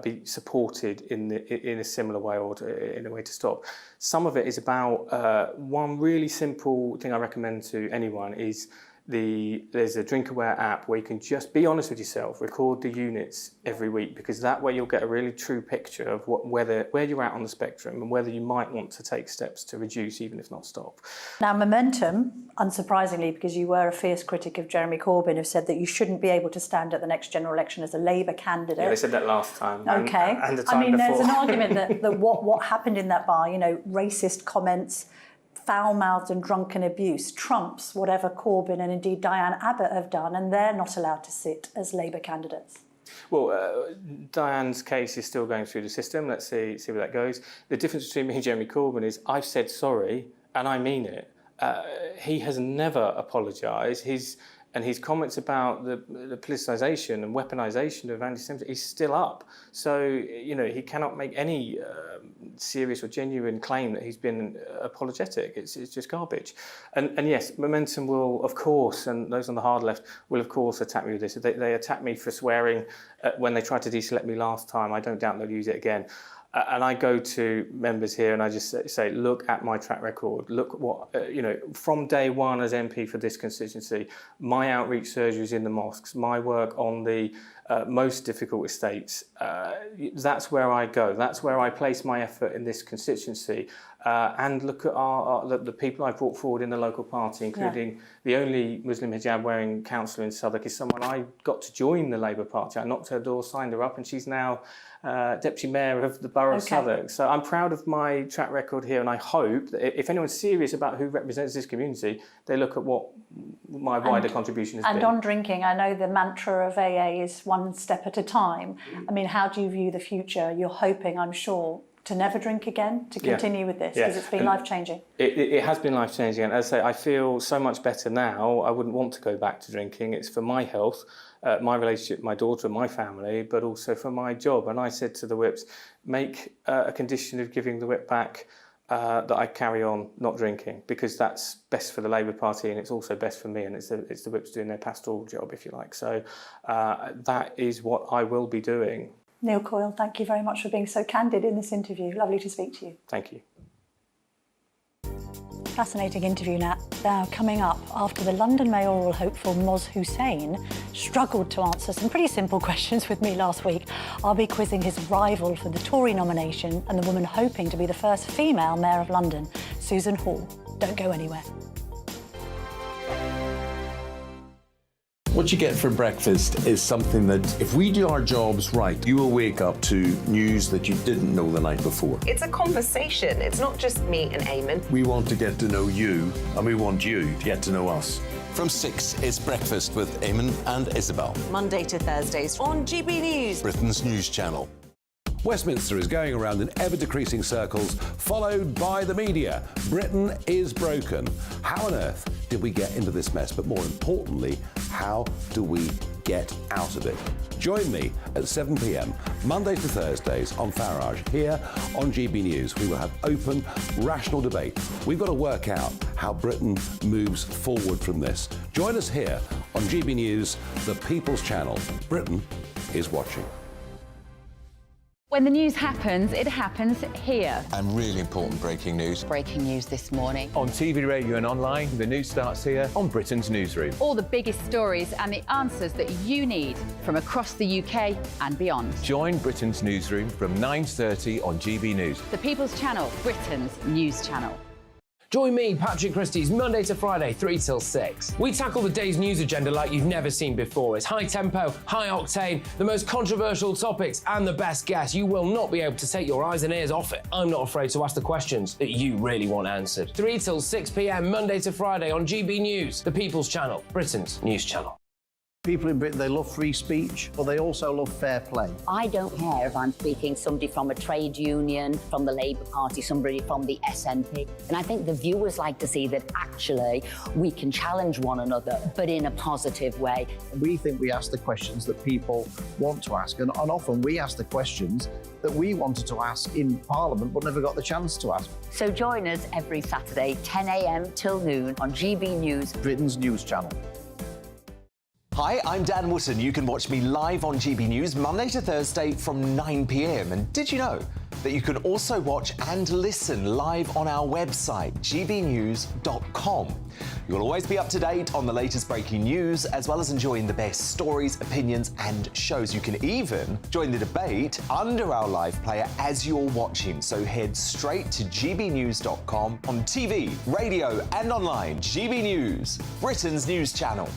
be supported in a similar way, or in a way to stop. Some of it is about one really simple thing I recommend to anyone is there's a Drink Aware app where you can just be honest with yourself, record the units every week, because that way you'll get a really true picture of where you're at on the spectrum and whether you might want to take steps to reduce, even if not stop. Now, Momentum, unsurprisingly, because you were a fierce critic of Jeremy Corbyn, have said that you shouldn't be able to stand at the next general election as a Labour candidate. Yeah, they said that last time. Okay. And the time before. There's an argument that what happened in that bar, racist comments, foul-mouthed and drunken abuse trumps whatever Corbyn and indeed Diane Abbott have done, and they're not allowed to sit as Labour candidates. Well, Diane's case is still going through the system. Let's see where that goes. The difference between me and Jeremy Corbyn is I've said sorry, and I mean it. He has never apologised. And his comments about the politicisation and weaponisation of anti-Semitism is still up. So, you know, he cannot make any serious or genuine claim that he's been apologetic. It's just garbage. And yes, Momentum will, of course, and those on the hard left will, of course, attack me with this. They attacked me for swearing when they tried to deselect me last time. I don't doubt they'll use it again. And I go to members here and I just say, look at my track record. Look what, you know, from day one as MP for this constituency, my outreach surgeries in the mosques, my work on the most difficult estates, that's where I go. That's where I place my effort in this constituency. And look at the people I've brought forward in the local party, including the only Muslim hijab-wearing councillor in Southwark is someone I got to join the Labour Party. I knocked her door, signed her up, and she's now Deputy Mayor of the Borough of Southwark. So I'm proud of my track record here, and I hope that if anyone's serious about who represents this community, they look at what my wider contribution has been. And on drinking, I know the mantra of AA is one step at a time. I mean, how do you view the future? You're hoping, I'm sure, to never drink again, to continue with this, because it's been life-changing. It has been life-changing, and as I say, I feel so much better now. I wouldn't want to go back to drinking. It's for my health, my relationship with my daughter and my family, but also for my job. And I said to the whips, make a condition of giving the whip back that I carry on not drinking, because that's best for the Labour Party and it's also best for me, and it's the whips doing their pastoral job, if you like. So that is what I will be doing. Neil Coyle, thank you very much for being so candid in this interview. Lovely to speak to you. Thank you. Fascinating interview now coming up after the London mayoral hopeful Moz Hussein struggled to answer some pretty simple questions with me last week. I'll be quizzing his rival for the Tory nomination and the woman hoping to be the first female mayor of London, Susan Hall. Don't go anywhere. What you get for breakfast is something that, if we do our jobs right, you will wake up to news that you didn't know the night before. It's a conversation. It's not just me and Eamon. We want to get to know you, and we want you to get to know us. From 6, it's Breakfast with Eamon and Isabel. Monday to Thursdays on GB News, Britain's news channel. Westminster is going around in ever-decreasing circles, followed by the media. Britain is broken. How on earth did we get into this mess? But more importantly, how do we get out of it? Join me at 7 p.m, Monday to Thursdays on Farage, here on GB News. We will have open, rational debate. We've got to work out how Britain moves forward from this. Join us here on GB News, the People's Channel. Britain is watching. When the news happens, it happens here. And really important breaking news. Breaking news this morning. On TV, radio and online, the news starts here on Britain's Newsroom. All the biggest stories and the answers that you need from across the UK and beyond. Join Britain's Newsroom from 9:30 on GB News. The People's Channel, Britain's news channel. Join me, Patrick Christie's, Monday to Friday, 3 till 6. We tackle the day's news agenda like you've never seen before. It's high tempo, high octane, the most controversial topics and the best guests. You will not be able to take your eyes and ears off it. I'm not afraid to ask the questions that you really want answered. 3 till 6 p.m, Monday to Friday on GB News, the People's Channel, Britain's news channel. People in Britain, they love free speech, but they also love fair play. I don't care if I'm speaking somebody from a trade union, from the Labour Party, somebody from the SNP. And I think the viewers like to see that actually we can challenge one another, but in a positive way. We think we ask the questions that people want to ask, and often we ask the questions that we wanted to ask in Parliament but never got the chance to ask. So join us every Saturday, 10 a.m. till noon on GB News, Britain's news channel. Hi, I'm Dan Wootton. You can watch me live on GB News Monday to Thursday from 9 p.m. And did you know that you can also watch and listen live on our website, gbnews.com. You'll always be up to date on the latest breaking news, as well as enjoying the best stories, opinions and shows. You can even join the debate under our live player as you're watching. So head straight to gbnews.com on TV, radio and online. GB News, Britain's news channel.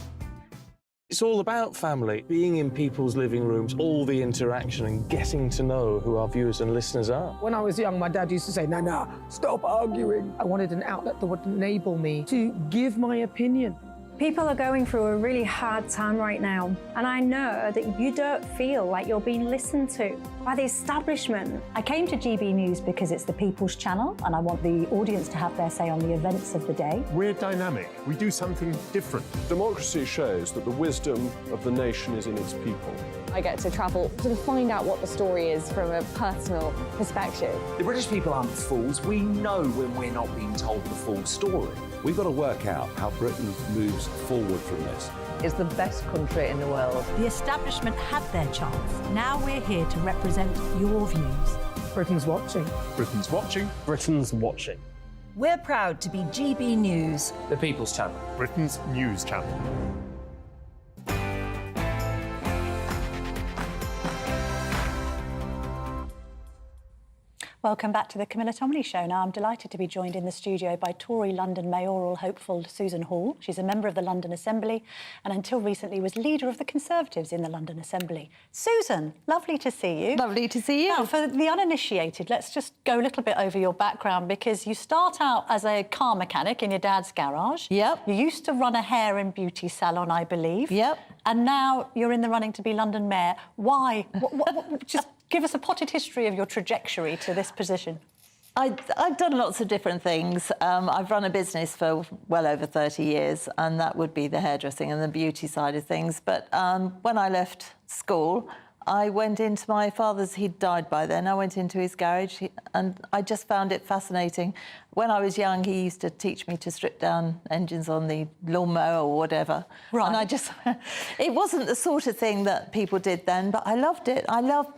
It's all about family, being in people's living rooms, all the interaction and getting to know who our viewers and listeners are. When I was young, my dad used to say, Nana, stop arguing. I wanted an outlet that would enable me to give my opinion. People are going through a really hard time right now, and I know that you don't feel like you're being listened to. by the establishment. I came to GB News because it's the People's Channel and I want the audience to have their say on the events of the day. We're dynamic. We do something different. Democracy shows that the wisdom of the nation is in its people. I get to travel to find out what the story is from a personal perspective. The British people aren't fools. We know when we're not being told the full story. We've got to work out how Britain moves forward from this. It's the best country in the world. The establishment had their chance. Now we're here to represent your views. Britain's watching. Britain's watching. Britain's watching. We're proud to be GB News. The People's Channel. Britain's news channel. Welcome back to the Camilla Tominey Show. Now, I'm delighted to be joined in the studio by Tory London mayoral hopeful Susan Hall. She's a member of the London Assembly and until recently was leader of the Conservatives in the London Assembly. Susan, lovely to see you. Lovely to see you. Now, for the uninitiated, let's just go a little bit over your background because you start out as a car mechanic in your dad's garage. Yep. You used to run a hair and beauty salon, I believe. Yep. And now you're in the running to be London Mayor. Why? Just give us a potted history of your trajectory to this position. I've done lots of different things. I've run a business for well over 30 years, and that would be the hairdressing and the beauty side of things. But when I left school, I went into my father's, he'd died by then, I went into his garage and I just found it fascinating. When I was young, he used to teach me to strip down engines on the lawnmower or whatever. Right. And I just, it wasn't the sort of thing that people did then, but I loved it. I love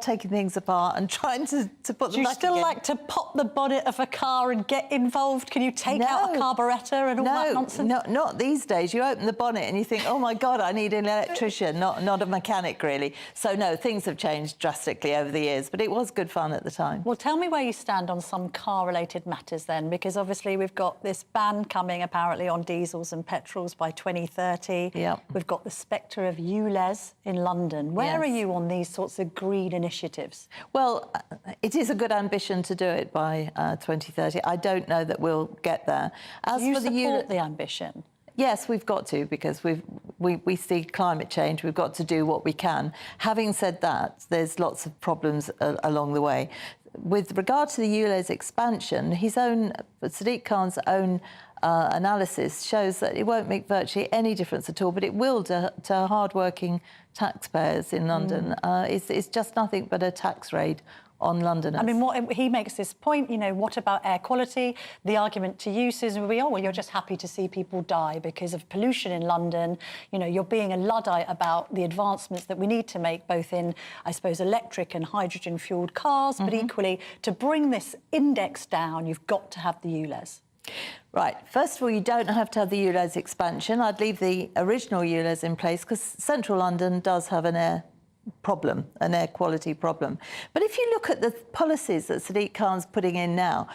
taking things apart and trying to put them back again. Do you still like to pop the bonnet of a car and get involved? Can you take out a carburettor and all that nonsense? No, not these days. You open the bonnet and you think, oh my God, I need an electrician, not a mechanic really. So no, things have changed drastically over the years, but it was good fun at the time. Well, tell me where you stand on some car-related matters then, because obviously we've got this ban coming apparently on diesels and petrols by 2030. Yeah. We've got the spectre of ULEZ in London. Where are you on these sorts of green initiatives? Well, it is a good ambition to do it by 2030. I don't know that we'll get there. Do you support the ambition? Yes, we've got to, because we see climate change. We've got to do what we can. Having said that, there's lots of problems along the way. With regard to the ULEZ expansion, Sadiq Khan's own analysis shows that it won't make virtually any difference at all, but it will to hard-working taxpayers in London. It's just nothing but a tax raid on Londoners. I mean, he makes this point, you know, what about air quality? The argument to you, Susan, will be, oh, well, you're just happy to see people die because of pollution in London. You know, you're being a Luddite about the advancements that we need to make, both in, I suppose, electric and hydrogen-fuelled cars, but equally, to bring this index down, you've got to have the ULEZ. Right. First of all, you don't have to have the ULEZ expansion. I'd leave the original ULEZ in place because central London does have an air problem, an air quality problem. But if you look at the policies that Sadiq Khan's putting in now,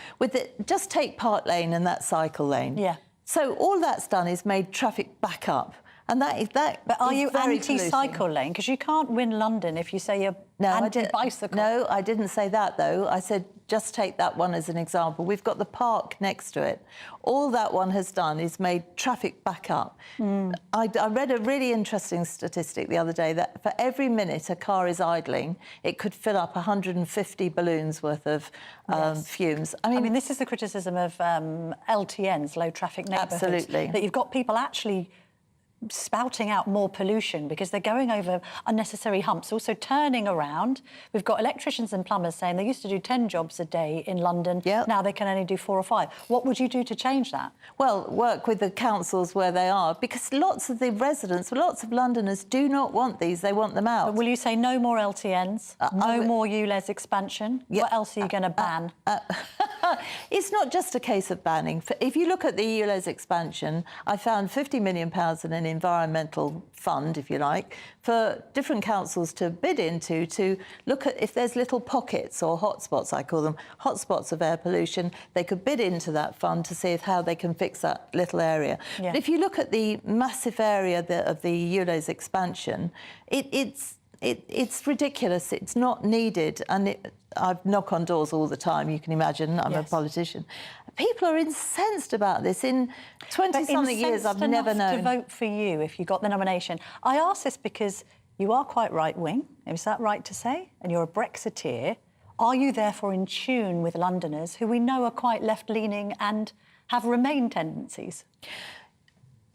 just take Park Lane and that cycle lane. Yeah. So all that's done is made traffic back up. And that But are you very anti-cycle lane? Because you can't win London if you say you're anti-bicycle. No, I didn't say that, though. I said just take that one as an example. We've got the park next to it. All that one has done is made traffic back up. I read a really interesting statistic the other day that for every minute a car is idling, it could fill up 150 balloons worth of fumes. I mean, this is the criticism of LTNs, low traffic neighbourhoods. Absolutely. That you've got people actually spouting out more pollution because they're going over unnecessary humps, also turning around. We've got electricians and plumbers saying they used to do 10 jobs a day in London. Now they can only do 4 or 5. What would you do to change that? Well, work with the councils where they are, because lots of the residents, lots of Londoners do not want these. They want them out. But will you say no more LTNs, no more ULEZ expansion? What else are you going to ban? It's not just a case of banning. If you look at the ULEZ expansion, I found £50 million in an environmental fund, if you like, for different councils to bid into, to look at if there's little pockets or hotspots, I call them, hotspots of air pollution. They could bid into that fund to see how they can fix that little area. Yeah. But if you look at the massive area of the ULEZ expansion, it's ridiculous. It's not needed. And I knock on doors all the time, you can imagine. I'm a politician. People are incensed about this. In 20-something years, I've never known. To vote for you if you got the nomination. I ask this because You are quite right-wing, is that right to say? And you're a Brexiteer. Are you therefore in tune with Londoners who we know are quite left-leaning and have Remain tendencies?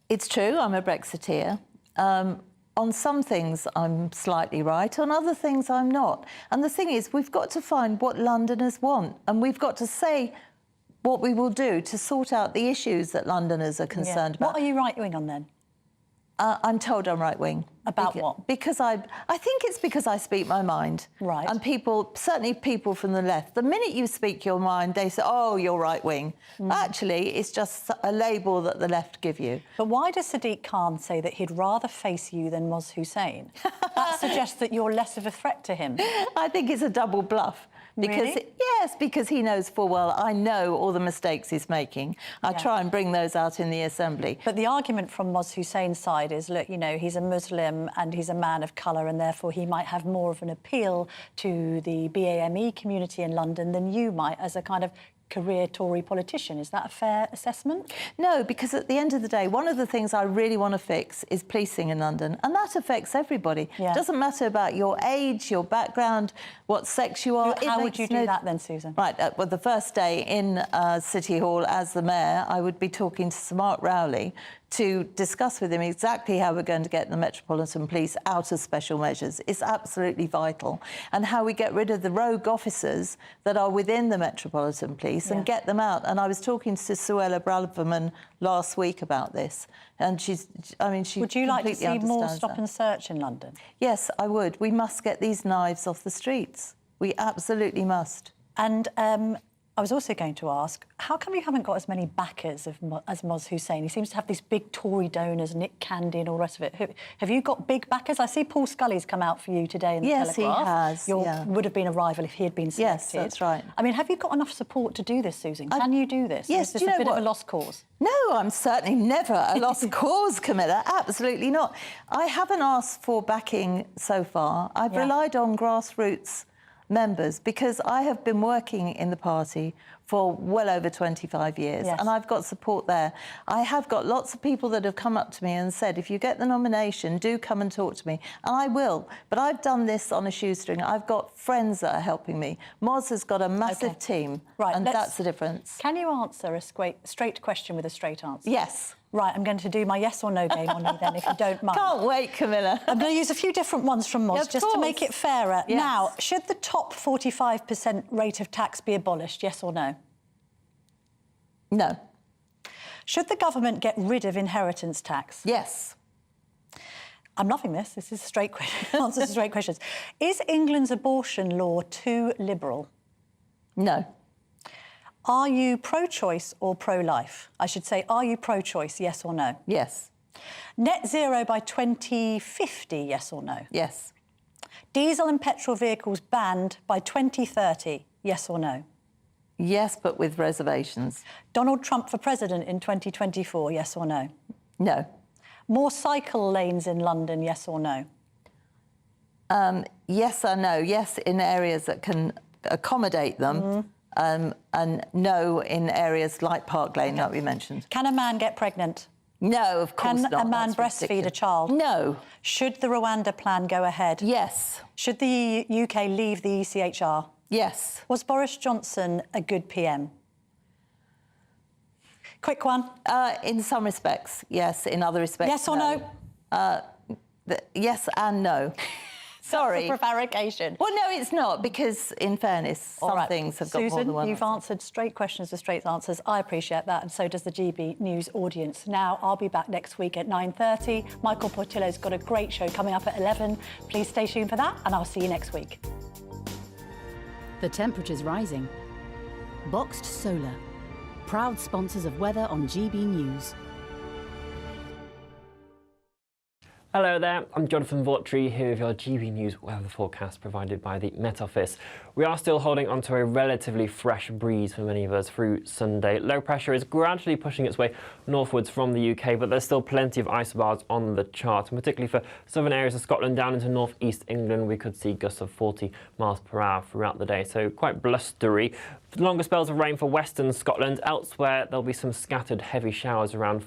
It's true, I'm a Brexiteer. On some things, I'm slightly right. On other things, I'm not. And the thing is, we've got to find what Londoners want, and we've got to say what we will do to sort out the issues that Londoners are concerned about. What are you right-wing on, then? I'm told I'm right-wing. About what? Because I think it's because I speak my mind. Right. And people, certainly people from the left, the minute you speak your mind, they say, oh, you're right-wing. Actually, it's just a label that the left give you. But why does Sadiq Khan say that he'd rather face you than Moz Hussein? That suggests that you're less of a threat to him. I think it's a double bluff. Because, really? Yes, because he knows full well I know all the mistakes he's making. I try and bring those out in the Assembly. But the argument from Moz Hussein's side is, look, you know, he's a Muslim and he's a man of colour and therefore he might have more of an appeal to the BAME community in London than you might as a kind of career Tory politician. Is that a fair assessment? No, because at the end of the day, one of the things I really want to fix is policing in London, and that affects everybody. It doesn't matter about your age, your background, what sex you are. How would you do that then, Susan? Right, well, the first day in City Hall as the mayor, I would be talking to Sir Mark Rowley to discuss with him exactly how we're going to get the Metropolitan Police out of special measures. It's absolutely vital. And how we get rid of the rogue officers that are within the Metropolitan Police and get them out. And I was talking to Suella Braverman last week about this. And she Would you like to see more understands stop and search in London? Yes, I would. We must get these knives off the streets. We absolutely must. And I was also going to ask, how come you haven't got as many backers as Moz Hussein? He seems to have these big Tory donors, Nick Candy and all the rest of it. Have you got big backers? I see Paul Scully's come out for you today in the Telegraph. Yes, he has. Would have been a rival if he had been selected. Yes, that's right. I mean, have you got enough support to do this, Susan? Can you do this? Yes, Is this a bit of a lost cause? No, I'm certainly never a lost cause, Camilla. Absolutely not. I haven't asked for backing so far. I've relied on grassroots members because I have been working in the party for well over 25 years and I've got support there. I have got lots of people that have come up to me and said, if you get the nomination, do come and talk to me. And I will. But I've done this on a shoestring. I've got friends that are helping me. Moz has got a massive team. Right, and that's the difference. Can you answer a straight question with a straight answer? Yes. Right, I'm going to do my yes or no game on you then, if you don't mind. Can't wait, Camilla. I'm going to use a few different ones from Moz just to make it fairer. Yes. Now, should the top 45% rate of tax be abolished, yes or no? No. Should the government get rid of inheritance tax? Yes. I'm loving this. This is a straight question. Answers to straight questions. Is England's abortion law too liberal? No. Are you pro-choice or pro-life? I should say, are you pro-choice, yes or no? Yes. Net zero by 2050, yes or no? Yes. Diesel and petrol vehicles banned by 2030, yes or no? Yes, but with reservations. Donald Trump for president in 2024, yes or no? No. More cycle lanes in London, yes or no? Yes or no. Yes, in areas that can accommodate them. And no in areas like Park Lane that we mentioned. Can a man get pregnant? No, of course not. Can a man breastfeed a child? No. Should the Rwanda plan go ahead? Yes. Should the UK leave the ECHR? Yes. Was Boris Johnson a good PM? Quick one. In some respects, yes. In other respects, yes or no? Yes and no. Sorry. That's a prevarication. Well, no, it's not, because, in fairness, some things have got Susan, more than one. You've answered straight questions with straight answers. I appreciate that, and so does the GB News audience. Now, I'll be back next week at 9:30. Michael Portillo's got a great show coming up at 11. Please stay tuned for that, and I'll see you next week. The temperature's rising. Boxed Solar, proud sponsors of weather on GB News. Hello there, I'm Jonathan Vautry here with your GB News weather forecast provided by the Met Office. We are still holding onto a relatively fresh breeze for many of us through Sunday. Low pressure is gradually pushing its way northwards from the UK, but there's still plenty of isobars on the chart, and particularly for southern areas of Scotland down into north-east England, we could see gusts of 40 miles per hour throughout the day, so quite blustery. Longer spells of rain for western Scotland. Elsewhere, there'll be some scattered heavy showers around